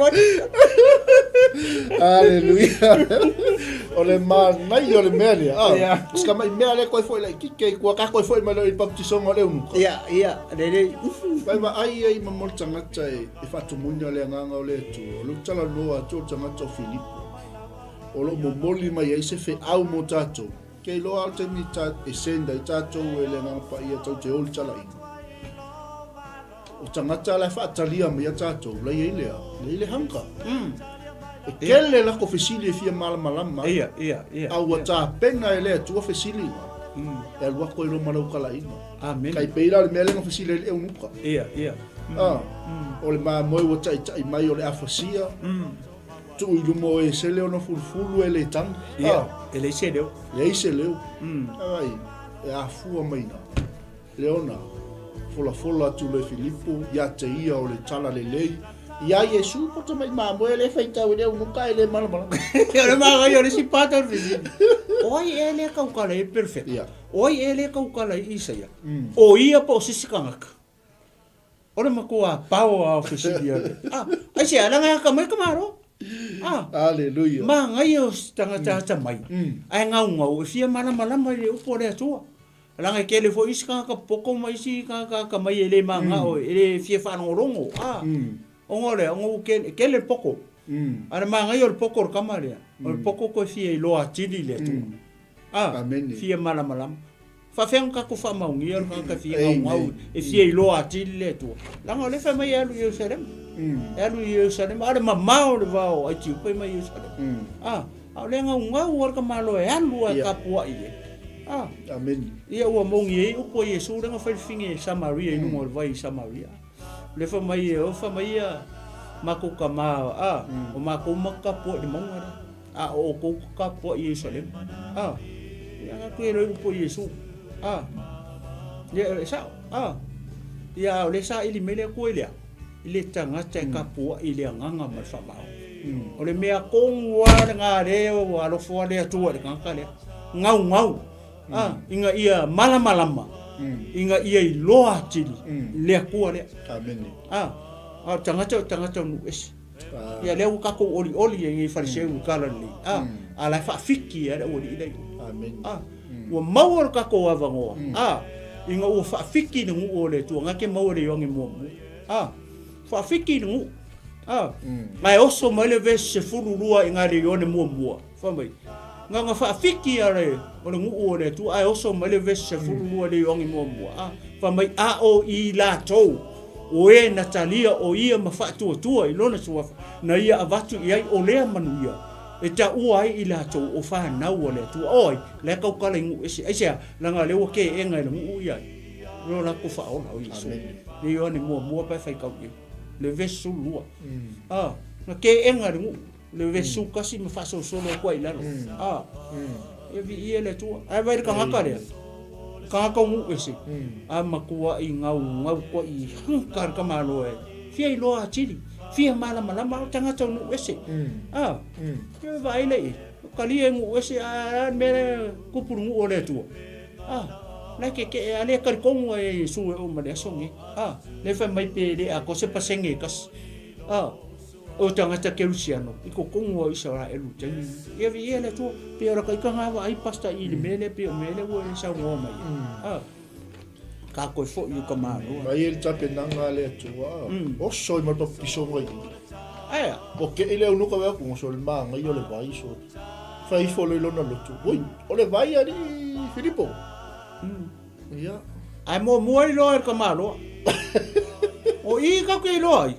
aleluia ole man nai ole mele ska mai mele ko foi like ke ko ka ko foi malo i baptisong ole un ia le vai va ai mamol tanga tai e fatu munya le nganga ole tu lu tala no a tu tanga to Filipo o lo momoli mai ai se fe au mo tato ke lo alte mi ta e senda tato ele nganga pa ia tau te ol tala i o tanga tala fa talia mi tato le ile hanga kele la ko fesili fia malama ia au ta pena ele tu fesili e alwa ko lo malo kala ina amen kai peira le mele no fesili e unuka ia o le ma moi wo tai mai o le afasia tu i lumo e se le ono fulfulu ele tang ele se deu ai e a fua mai na leona fola tu le Filipo ya te ia o le tala le lei ia Yesu po te mai mamo ele feita o le unuka ele malama ele ma yo le sipata oi ele ka ukala e perfect oi ele ka ukala Isaia o ia po sisikangaka ora makua pau a ofisidia ai se ala nga ka mai kamaro aleluia ma ngai o tanga mai ai ngau fia malama le upo le atua langa ke le fo iska ka poko mai si ka mai ele manga o ele fia fa no rongo ongole ke le poko ana manga yo le poko ka mare o poko ko fia lo atili le tu amen fia malama fa feng ka ko fa maungi al ka fi ngau e fi lo ati le tu la ngole fa mai alu Yerusalem alu Yerusalem ada mamau le vao ai ti pe mai Yerusalem le ngau war ka malo e alu ka pua i amen ia ua mongi o po Yesu nga fa finge Samaria no mo vai Samaria le fa mai o fa mai mako ka ma o mako maka po di monga o ko ka po Yerusalem ia ka ko po Yesu ia sa ia le sa ili mele ko ile ile tanga te ka po ile nganga ma fa ma o le mea kongwa nga re o alo fo le tu le ka le ngau inga ia malama inga ia i loa tili le ko le amen tanga nu es ia le ka ko oli e fariseu kala ni ala fa fiki era o ile amen o mau ka ko avango inga o fa fiki no o le tu nga ke mau le yongi mo fa fiki no mai oso mai le vese fururua inga le yone mo fa mai nga fa fiki are o le o le tu ai oso mai le vese fururua le yongi mo fa mai o i la to o e Natalia o ia mafatu tua i lona sua na ia avatu ia o le manuia e ta ua i la to o fa na o le tu oi le ka ka le ngu ese langa le o ke enga le ngu ia lo la ko fa o na o iso le yo ni mo pa fa ka le vesu lua na ke enga le ngu le vesu kasi me fa so solo ko i la e vi ia le tu ai vai ka ngaka le ka ngu ese makua i ngau ko i hankar ka malo e fia i loa chili fia mala tanga tau nu ese ke vai le kali ngu ese mere kupuru ngu ole tu na ke ale kar kongu e su o male songi le fa mai pe le a ko se pasenge kas o tanga ta ke Luciano i ko kongu i sa e lu tani e vi ele tu pe ora kai ka ngava ai pasta i le mele pe mele wo e sa ngo mai ka ko fo i ka malo mai el tape nanga le tu o so i mal piso ngai o ke ele u nuka va ko so le manga i o le vai so fa i fo le lona lo tu o le vai ari Filippo ia ai mo i lo ka malo o i ka ke lo ai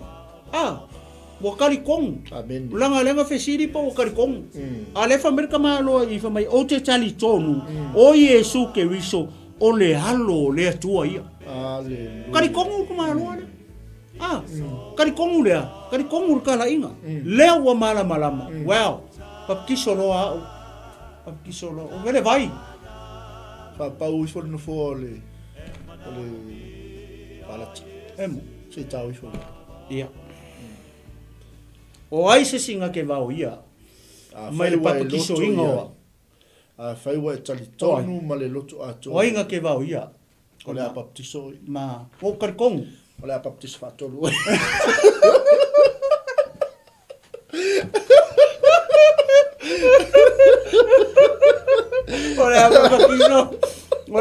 o kalikong amen lenga fesiri po o kalikong ale fa merka malo i fa mai o te tali tonu o Yesu ke wiso o le halo le tua ia aleluia kalikong ko malo ale kalikong le kalikong kala inga le wa malama wow papkiso lo o vele vai fa pau so no fo le palat emo se tau so ia o ai se singa ke vau ia mai le papa kiso inga fai wa tali tonu ma le loto ato o inga ke vau ia o le baptiso ma o karkong o le baptiso fa tolu o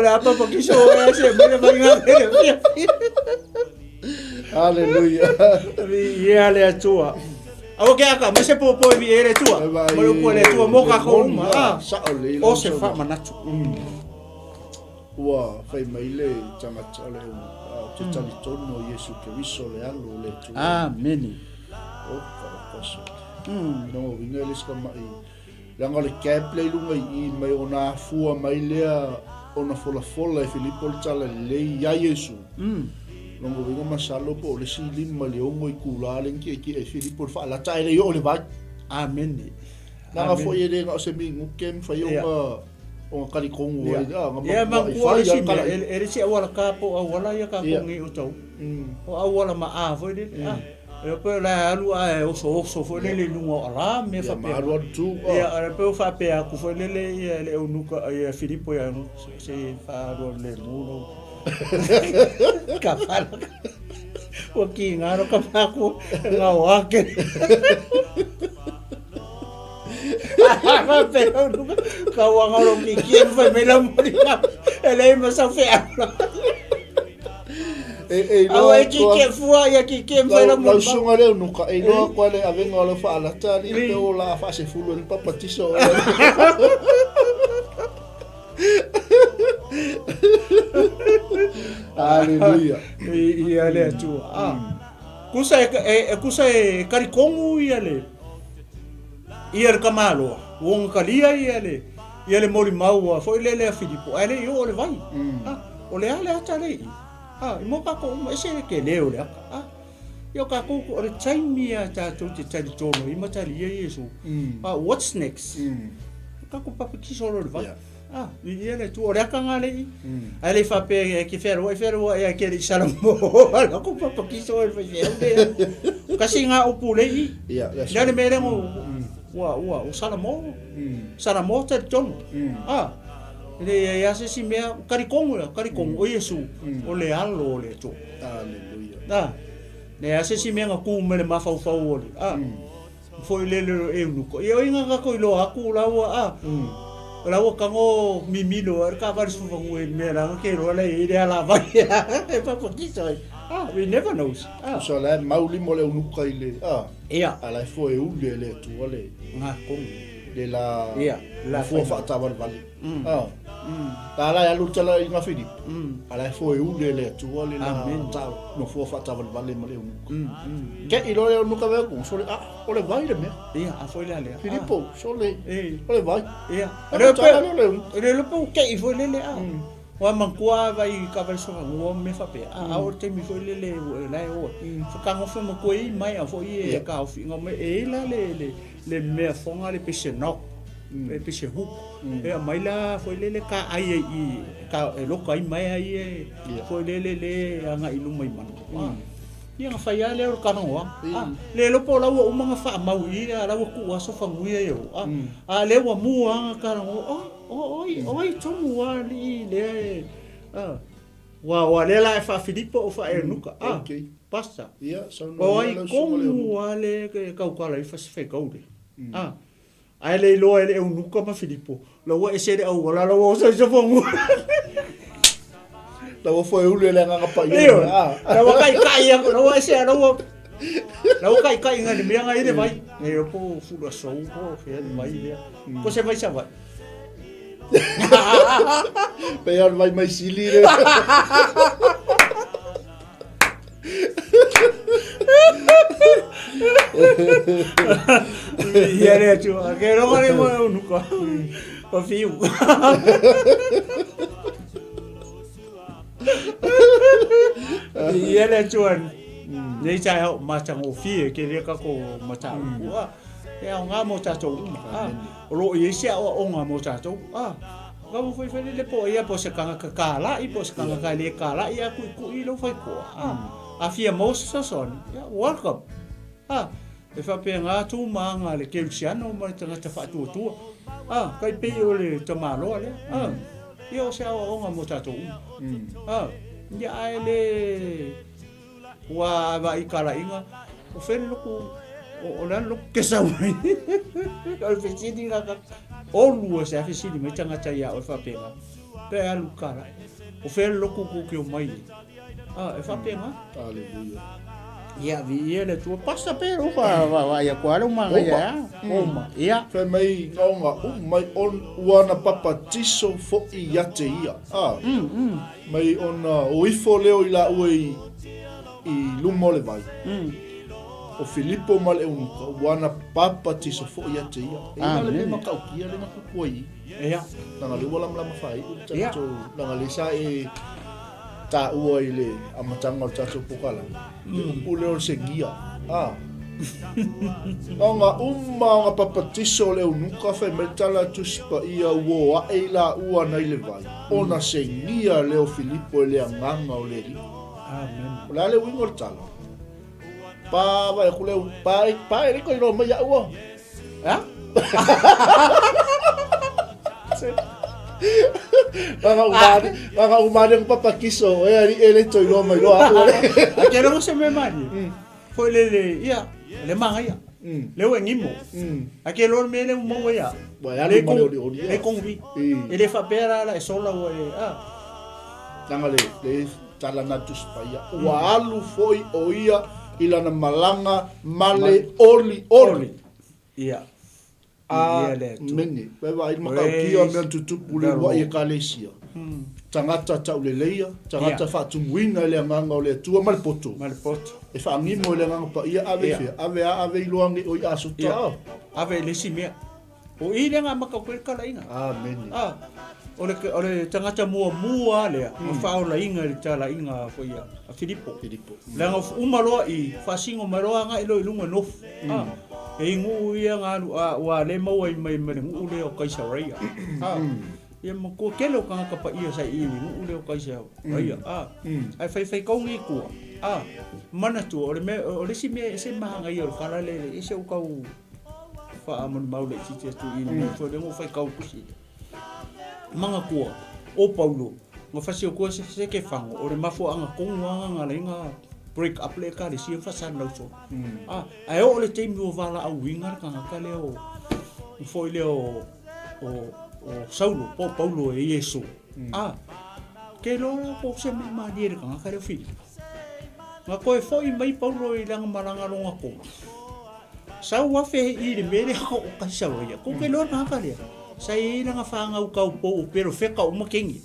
le papa kiso ese me vai nga aleluia ia le atua o ke aka me se popo vi ere tua mo ko le tua mo ka ko ma o se fa manatu wa fai mai le tanga tale te tali tono Yesu ke viso le alo le tua amen o ka so no vinga le ska mai langa le cap le lunga i mai ona fua mai le ona fola e Filippo le tala le ya Yesu longo vinga masalo po le sili mali o ngoi kula le ki e Filippo fa la tai le yo le va amen na fo ye le se mi ngukem fa yo o kali kongo ya ma ko le si ele si wala ka po wala ya ka ko ngi o tau o wala ma fo le e pe la alu o so fo le lungo ala me fa pe ya pe fa pe ku fo le o nuka ya Filippo ya se fa ro le muno kapal o ki ngaro kapaku ngawa ke pero nunca kawang orang kikian fa mela morina ele ma sa fe awa kikian fua ya kikian fa la mo sunga le nunca e no kwale avenga lo fa la tali pe o la fa se fulo el papatiso Haleluia. Ia le atua. Kusa e karikongu ia le. Ia le kamalo. Wonga kalia ia le mori maua. Foi le Filipo. Ale yo o le vai. O le ale ata le. I mo ka ko ese ke leo le aka. Yo ka ko o le taimia tatou te tali tono I matali ia Yesu. What's next? Ka ko papa kisolo le vai. Ia le tu o le aka ngale. Ale fa pe ke fero e ke le salamo. Ka ko papa kisolo le vai. Ka singa o pule I. Ia. Le mere mo o salamo. Salamo te tono. Le ya se si mea karikongu o Yesu o le alo o le to. Haleluia. Le ya se si mea ku me le mafau fau o le. Foi le e unuko. E o inga ka ko ilo aku lawa lawa kango mimilo ar ka var su vangu e me ra ke ro le ide ala vai. E pa poquito. We never knows. So la mauli mo le unuka ile. Ia. Ala foi u le tu ole. Nga kong. De la la fo fa ta vale. Ta la ya luta inga Filip. Ala foi u le tu ole la. No fo fa ta vale mo le unuka. Ke ilo le unuka ve ku so le ole vai le me. Ia, a foi le ale. Filipo, so le. Ole vai. Ia. Le po ke foi le wa mankua vai ka vai so ngo me fa pe o te mi foi le la o fa ka ngo fa mo ko I mai a foi e ka fi ngo me e la le me fonga le pese no le pese hu e mai la foi le ka ai ka e lo ka mai ai foi le anga I lu mai man ia nga fa ia le o ka no le lo po la o manga fa mau ia la ku so fa ngui e o le wa mu anga ka no oi tomu ali le wa le la fa Filipo o fa nuka okay pasta ia so no oi como ale ke ka ka la fa se ka ule ai le lo ele nuka ma Filipo lo wa ese de o la lo so so fongu la foi ule le nga pa ia la wa kai lo wa ese lo kai nga ni nga ide vai e po fu lo so po fe vai ia ko se vai sa vai Peor vai mai sili le. Ia le tu, ke ro ngare mo nuka. Pa fiu. Ia le tu an. Nei cha ma chang o fi ke le ka ko ma cha. E nga mo cha to. Ro I sia o nga mo cha to. Ga mo foi le po ia po se kanga ka la I po se kanga ka le ka la ia ku I lo foi ko. A fia mo so son. Welcome. E fa pe nga tu manga le ke siano mo tanga ta fa tu. Kai pe o le tomalo le. Io se o nga mo cha to. Ia ai le wa va I kala inga. O fe lo ku o la lo ke sa mai o fecini la o lu se fecini me tanga ia o fa pega pe alu kala o fe lo ku ke o mai e fa pega Haleluia. ia vi ele tu passa pero va ia qual uma ia uma ia Fe mai nga mai on wana papa tiso fo I ate ia. Mai on o ifo leo ila ui I lumo le vai. O Filipo mal e unuka wana papa tiso fo ia te ia. Ina le makau kia le makukoi. ia Nanga le wala mla mafai. Nanga le sa e ta ua I le amatanga o tato pokala. Ule o sengia. Nga nga papa tiso le unuka fe metala tuspa ia ua e la ua nai le vai. Ona sengia le o Filipo e le anganga o le ri. amen Ola le wingo le tala. Pa vai kule pa ele ko no ma ya wo Baka umane ng papakiso ele to no ma lo ako akero se me mani foi le ia le manga ia le wengimo akelo me le mo ia le kongi ele fa pera la sola o tangale le tala na tus pa ia wa alu foi o ia ilana malanga male oli ia ia le tu meni pe va il makau kia me tutu pule wa ia kalesia tangata tau le leia tangata fa tumuina le nganga o le tua mal poto e fa ngi mo le nganga pa ia ave iluangi o ia suta ave le simia o ile nga makau kala inga meni ole tangata mua le ma fa o la inga le tala inga fo ia a Filipo la nga umaloa i fa singo maloa nga ilo ilunga nof e ngu ia nga wa le mau ai mai ngu le o Kaisaria ia mo ko kelo ka ka pa ia sai i ngu le o Kaisaria ai fai kau ngi ku mana tu ole me ole si me se mahanga i o kala le ese o kau fa amon mau le si tu i me fo le mo fai kau kusi manga kua o Paulo nga fasi o kua se ke fango o le mafo anga konga nga lenga break up le ka le si fa san no so ai o le team no vala a winga ka le o foi le o Saulo po Paulo e Yesu ke lo po se me ma dire ka le fi nga ko foi mai Paulo i lang malanga lo nga ko sa wa fe i le mele ko ka sa ya ko ke lo ka le sai nga fanga u kau po pero feka uma kengi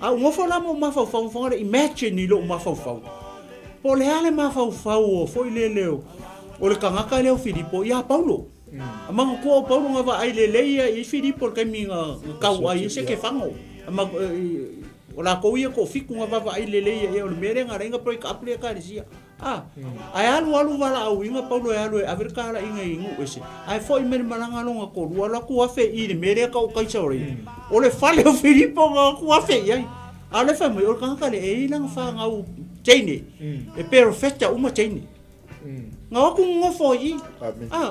ngofo la mo mafau le imagine ni lo mafau po le ale mafau o foi leo o le kangaka leo Filipo ya Paulo amang ko Paulo nga va ai le leia i Filipo ke minga kau ai se ke fango amang ola ko ia ko fiku nga va ai le leia e o le mere nga renga break up le ka disia ai alu wala au inga Paulo e alu e Afrika la inga ingu ese ai foi mer malanga longa ko wala ku afe i le mere ka o Kaisaria o le fale o Filipo nga ku afe ai ale fa mai o ka le e lang fa nga u tene e perfecta uma tene nga ku ngofo i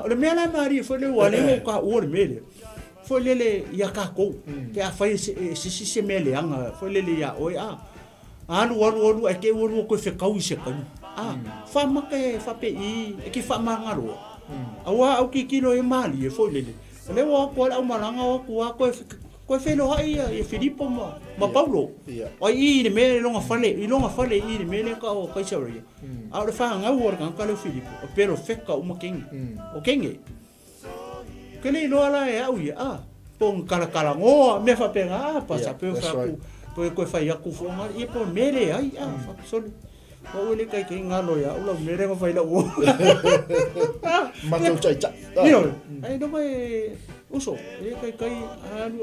le mela mari foi le wale o ka o le mere foi le ya ka ko ke a fa se mele anga foi le ya oi alu e ke o ko fe kau se ka fa make fa pe i e ki fa mangaro awa au ki kilo e mali e foi le wa ko la malanga wa ko fe lo ai e Filipo ma Paulo ai i me longa fale i le me ka o Kaisaria au le fa nga o ka le Filipo pero feka uma kengi o kengi ke le lo ala e au ia pon kala ngo me fa penga pa sa pe fa ku ko fa ya ku fo ma i po mere ai fa so o le kai ke ngalo ya ulo mere ngo fa ila o ma tau chai cha ai do mai uso e kai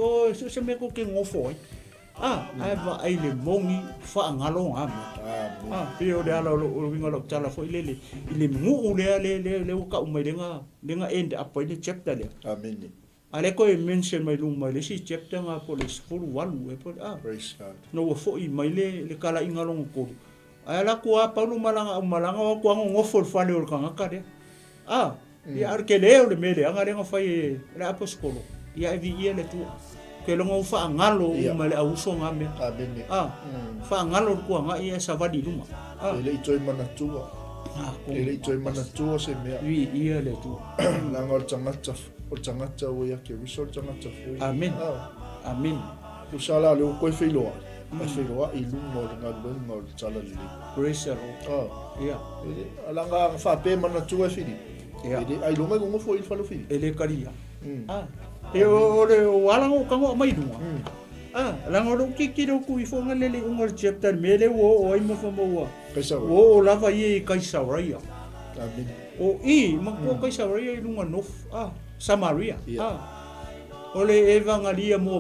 o se me ko ke ngofo ai va ai le mongi fa ngalo nga pio de ala o winga lo tala fo ile ngu le ka umai lenga end up ile chapter le amen ale ko mention mai lung mai le si chapter nga police full walu e po praise God no fo i mai le kala inga long ko ala ko Paulo malanga ko ngofo fa le o ka ka de ia arkeleo le mele anga le nga fai le apostolo ia vi le tu ke lo ngo fa ngalo male auso ngame fa ngalo ko nga ia savadi luma le itoi mana tua se me ia le tu la ngol tangata o ia ke risol tangata fu amen usala le ko feiloa i lungo ngalo tala le praise ia alanga fa pe mana tua fili ai longa ngo fo il falo fili ele karia e o le wala ngo kango mai dunga la ngo ki ku i fo ngale ngol chapter mele o ai mo mo o lava i Kaisaria amen o i ma ko Kaisaria i lunga nof Samaria o le evangelia mo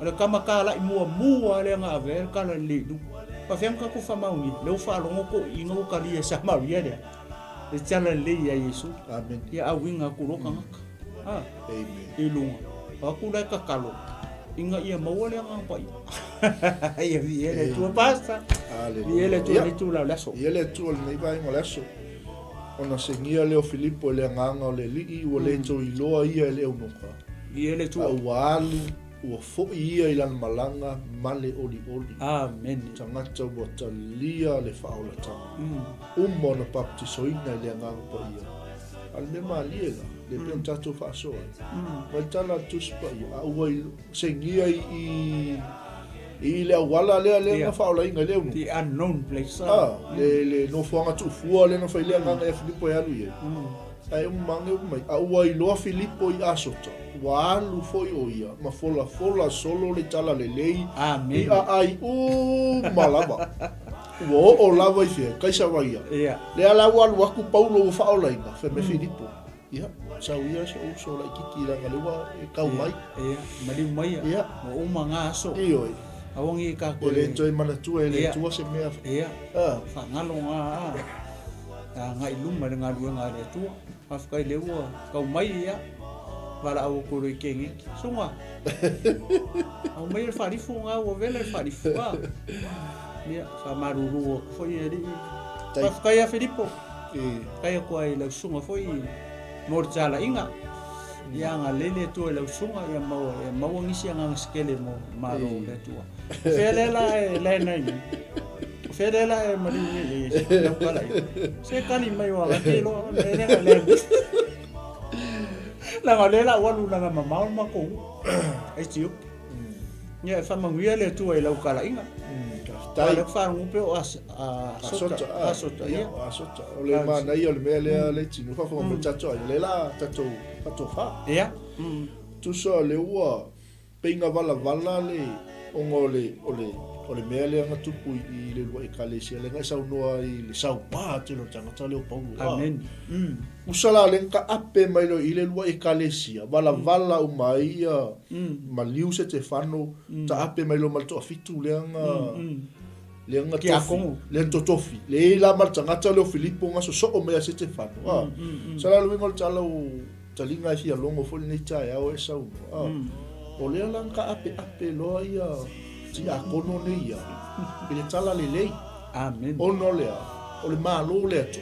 le kamakala i mua le nga ver kala le du pa fiam ka ku fa mauni le fa lo ko i ngo kalia Samaria le tala le ya Yesu amen ya awinga ku lo kanga amen ilunga aku la ka kalo inga ia mawale ang pa ia viele tu basta viele tu la laso viele tu nei vai ngolaso ona sengia leo Filipo le nganga le li o le to i loa ia le unoka viele tu awalu o fo ia ilan malanga male oli amen tangata o talia le faulata ummo na baptisoina le nganga pa ia al me maliela le pe tato fa so vai tala tu spa ia o sengia i le wala le na faula inga le the unknown place le no fuanga tu fua le no faile nganga e Filipo ya lui ai mange mai a ua iloa Filipo i asota ua alu foi o ia ma fola solo le tala lelei Amen. i a ai malava ua o lava i fia kaisa waia Ia. le ala ua alu aku Paulo ua whaolaina fe me Filipo ia sau ia se uso la kiki langa le ua e kau mai Ia. Maliu mai. Ia. O uma ngā aso. ioi Awangi ka e koe. le toi manatua e le Ia. tua se mea Ia. ah Whangalo ngā. Ngai luma le ngā rua ngā rea tua. Hafkai le ua. Kau mai ia. Wala au koro i kengi. Sunga. Au mai le wharifu ngā ua vela le wharifu ngā. Ia. Whamaruru o foi e ri. Tai. Hafkai a Filipo. e Kaya kua i lau sunga foi. Mor tala inga. Ia ngā lele tua i lau sunga. Ia maua ngisi a ngā skele mo maro le tua. Whelela e lena ini. Whelela e mariu e lau kalai. Se kani mai wa gatelo. Lenga lena. Langa lela walu langa mamau mako. Ai tiu. Ia e whamanguia le tua i lau kalai inga. tai Le wharangupe o asota asota. Ia. asota o le mana ia o le mea lea le tinu fa fa mo tato ai le la tato fa Ia. tu so le ua pinga vala le ongo o le mea lea nga tupu i le lua e kalesia le ngai sau noa i le sau pā te lo tanga tale o Paulo Amen. usala le nka ape mai lo i le lua e kalesia vala o mai ia maliu se te whano ta ape mai lo malto afitu le anga le nga Ki tofi akongo. le totofi le la mal tangata le o Filipo nga so o mea se te whano sala lo ngol tala o talinga i fia longo fo ni tai au e sau o le la nka ape lo ia ti akono ne ia ile tala le lei Amen. o no le o le malo le to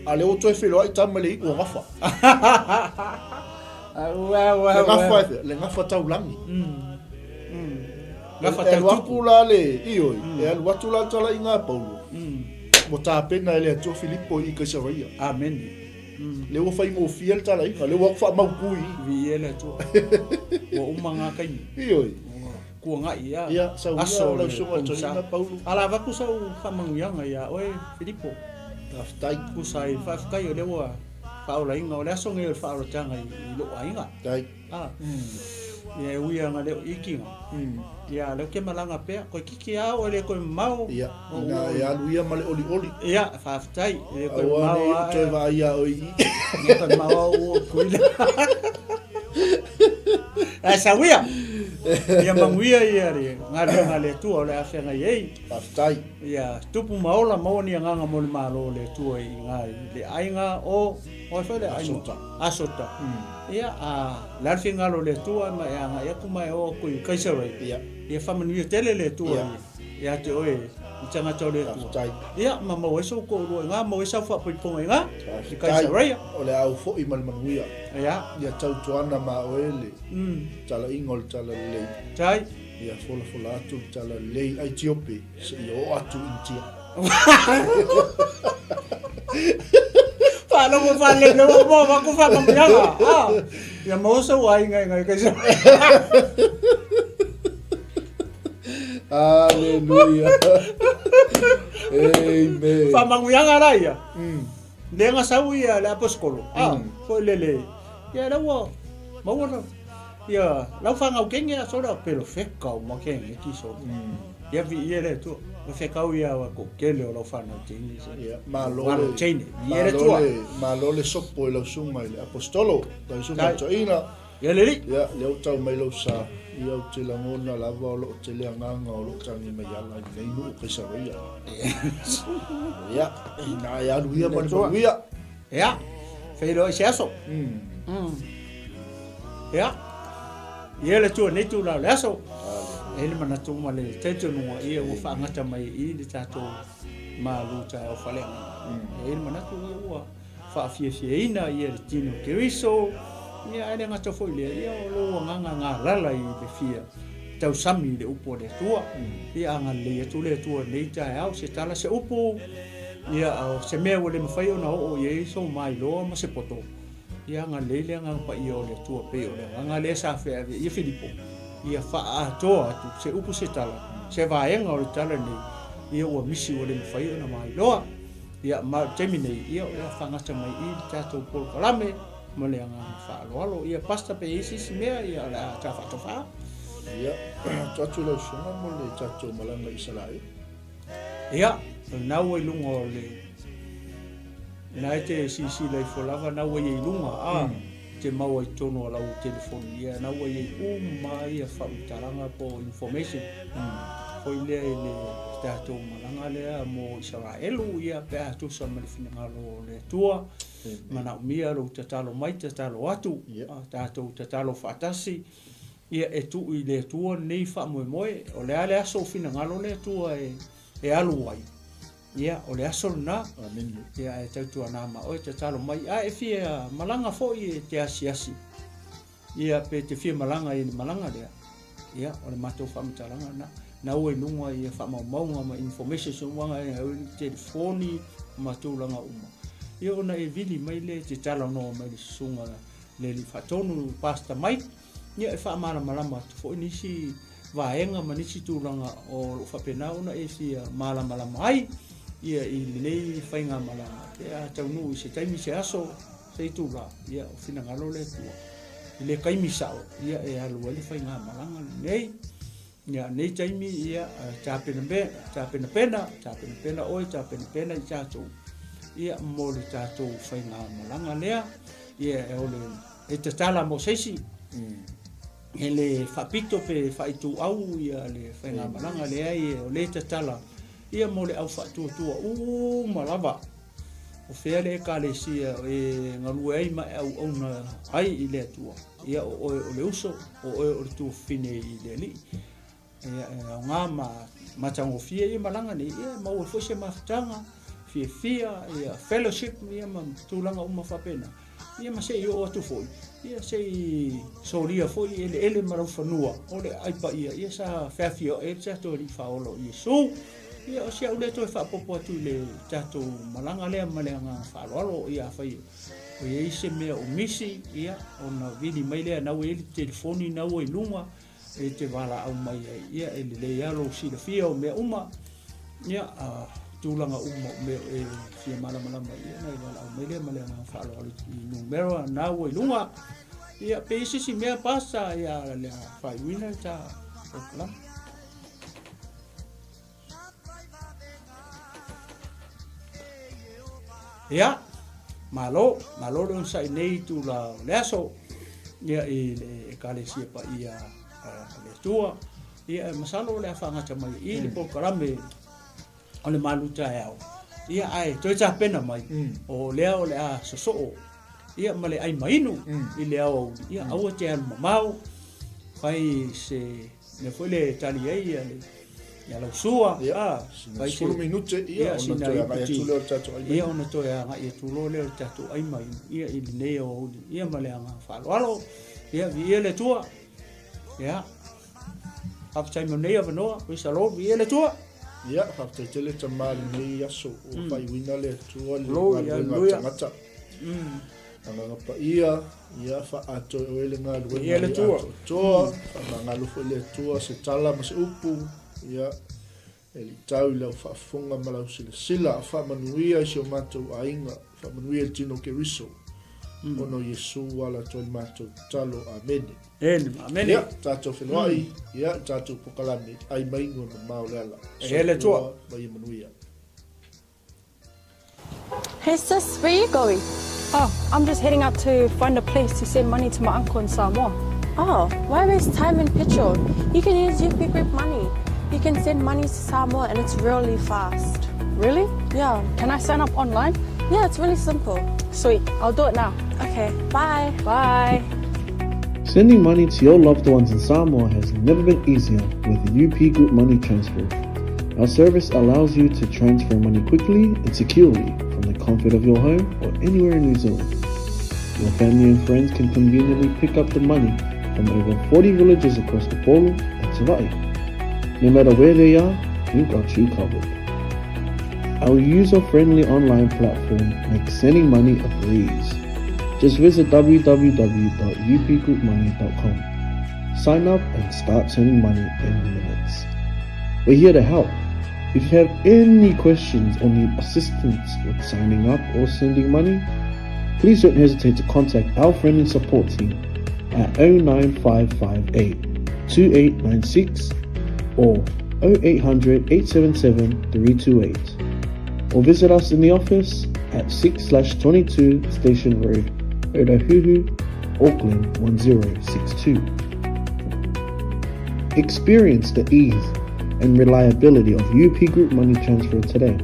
ale o to e felo ai tamale i o ngafa le ngafa le ngafa taulangi Gafa e tau waku la le ioi e al watu la tala inga Paulo mo ta pena ele to Filipo i Caesarea Amen. le o fai mo fiel tala inga le wa fa mau kui Viela tu. O umanga kai. ioi Kua ngai ia. ia sau Aso ia la le so to kumsa. inga Paulo Ala vaku sau whamanguianga ia. Oe, Filipo. aftai Kusai whafkai o lewa. Whaola inga o le aso ngai o whaola tanga i loa inga. dai Ah. Ia e uia nga leo ikinga. Ia leo ke malanga pea. Koe kiki au o le koe mau. ia na ia luia male oli Ia, whaftai. Le koe awa mau. ne to va ia o i Ia koe mau o kuila. Ai sawia. Ia manguia ia re. Ngā le tua o le awhenga iei. aftai Ia tupu maola maoni a nganga mo le malo le tua i ngā le ainga o o e whele ainga. Asota. Ia a larfi ngalo le tua ma e anga ia kumai o kui Caesarea. ia Ia whamanuia tele le tua ia te oe i tangata o le tua. aftai Ia ma mau eso ko rua ngā mau eso whapoiponga i ngā i tai Caesarea. o le au fo i malmanuia Ia. ia tau tuana ma o ele tala ingol tala lei Tai. ia fola atu tala lei ai tiope se i o atu intia Fala mo fale le mo va ku fa pampianga. Ah. Ya mo so ai ngai kasi. Hallelujah. Amen. Fa manguianga raya. Le nga sa uia le apostolo. Ah, foi lele. Ya la wo. Mo wo. Ya, la fa ngau kenga so da pero feka o mo kenga ki so. Ya vi ele tu. Me feka uia wa ko kele o la fa na tingi. Yeah, Malo chain. Ele tu. malole sopo e lau sunga i le apostolo. Tau sunga toina. Ya le. Ia, leo tau mai lau sa. Ia o te langona lava o lo te lea nganga o lo tangi mai ala i nei nuu Caesarea. Ia, ina ia luia manuia. Ya. Feiro se aso. Ya. Ele tu nei tu la aso. Ele mana tu male tetu no ia o fa ngata mai I le tato ma luta o fale. Ele mana tu ia fa fie ina ia le tino keriso. Ia ele ngata foi le ia o lo nganga lala I le fia. Tau sami le upo le tua. Ia anga le tua nei tai au se tala se upo. Ia o se mea o le mawhai o na o ia so mai loa ma se poto. Ia anga le anga pa ia o le tua pe o le anga le sa fea ia Filipo. Ia faa toa tu se upu se tala se vaenga o le tala ni ia ua misi o le mawhai o na mai loa ia ma temi nei ia o whangata mai I tātou polo kalame ma le anga whaaloalo ia pasta pe isi si mea ia le a tawhatofa Ia, tātou lau sunga mo le tātou malanga I salai. ia nau ai lunga o le nai te sisi lai folava nau ai lunga te mau ai tono lau telefoni ia nau ai ia whautaranga po information foi le tātou malanga lea mo Israelu ia pe atu sa malifingalo le tua mana umia lo tatalo mai tatalo atu tātou tatalo fatasi ia tu I le tua nei fa moe o le ale aso finangalo le tua e alu ai ia o le aso na ia e tautu ana ma o tatalo mai e fia malanga foi te asiasi ia pe te fia malanga I malanga lea ia o le matou whamitalanga na ue nunga I whamaunga ma information so wanga telefoni ma tūlanga uma. Ia ona e vili mai le te tala no mai le sunga le li whatonu pasta mai. Ia e whamara malama tu fo nisi vaenga ma nisi tūlanga o whapena ona e fia malama ai. Ia I lei whainga malama. Ia taunu I se taimi se aso se tūla. Ia o whina ngalo le tua. I le kaimi sao. Ia e alu ali whainga malanga nei. Ia nei taimi ia tāpena oi tāpena I tātou. Ia mo le tātou whainga malanga lea. Ia e ole e te tala mo seisi. E le whapito pe whaitu au ia le whainga malanga lea ia o le te tala. Ia mo le au whatuatua malava. O whea le ka le sia e ngarue ai ma au na ai I le atua. Ia o le uso o le tu fine I le li. Ia ngā matango fia ia malanga ni ia mau e fose mafutanga fia ia fellowship ia ma tūlanga uma whapena ia ma sei o atu foi ia sei soria foi ele marau whanua o le aipa ia sa whawhia e tato li whaolo Iesu ia o sia ule toi whapopo atu le tato malanga lea maleanga whaaloalo ia whai o ia ise mea o misi ia o na vini mai lea nau e telefoni nau e lunga e te wala au mai ia e le alo sila fia o mea uma ia tūlanga uma mea e fia malama ia nei wala au mai lea maleanga whaalo I numero nau e lunga ia pe isi mea pasa ia lea whai wina ta okala ia malo le unsai nei tūla leaso ia e kale sia pa ia le tua ia masalo le afanga mai I le pokarame o le maluta ao ia ai toi ta pena mai o le a soso ia male ai mainu I le ao ia au te al mamau fai se ne foi le tali ai ia la sua vai 10 minutos ia ona toi ai tulo tato ai ia ona toi ai tulo le tato ai mai ia I le o ia male anga falo ia vi le tua ia after time nei avanoa we salo vi le tua ia after tele tamali nei aso o fai wina le tua le ngata anga pa ia fa ato ele nga le tua anga lu le tua se tala mas upu ia ele tau le fa fonga malau sila fa manuia se mato ainga fa manuia tino ke riso ono Yesu wala tol mato talo amen amen ia tato whenua ia tato pokalame ai maingo na maulala ele tua vai manuia. Hey sis, where are you going? Oh, I'm just heading out to find a place to send money to my uncle in Samoa. Oh, why waste time and petrol? You can use UP Group Money. You can send money to Samoa and it's really fast. Really? Yeah. Can I sign up online? Yeah, it's really simple. Sweet, I'll do it now. Okay, bye. Bye. Sending money to your loved ones in Samoa has never been easier with the UP Group Money Transfer. Our service allows you to transfer money quickly and securely from the comfort of your home or anywhere in New Zealand. Your family and friends can conveniently pick up the money from over 40 villages across the Polo and Savai. No matter where they are, we've got you covered. Our user-friendly online platform makes sending money a breeze. Just visit www.upgroupmoney.com. Sign up and start sending money in minutes. We're here to help. If you have any questions or need assistance with signing up or sending money, please don't hesitate to contact our friendly support team at 09558 2896 or 0800 877 328, or visit us in the office at 6/22 Station Road, Otahuhu, Auckland 1062. Experience the ease and reliability of UP Group Money Transfer today.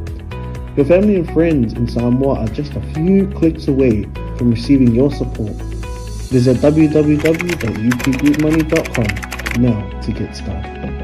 Your family and friends in Samoa are just a few clicks away from receiving your support. Visit www.upgroupmoney.com now to get started.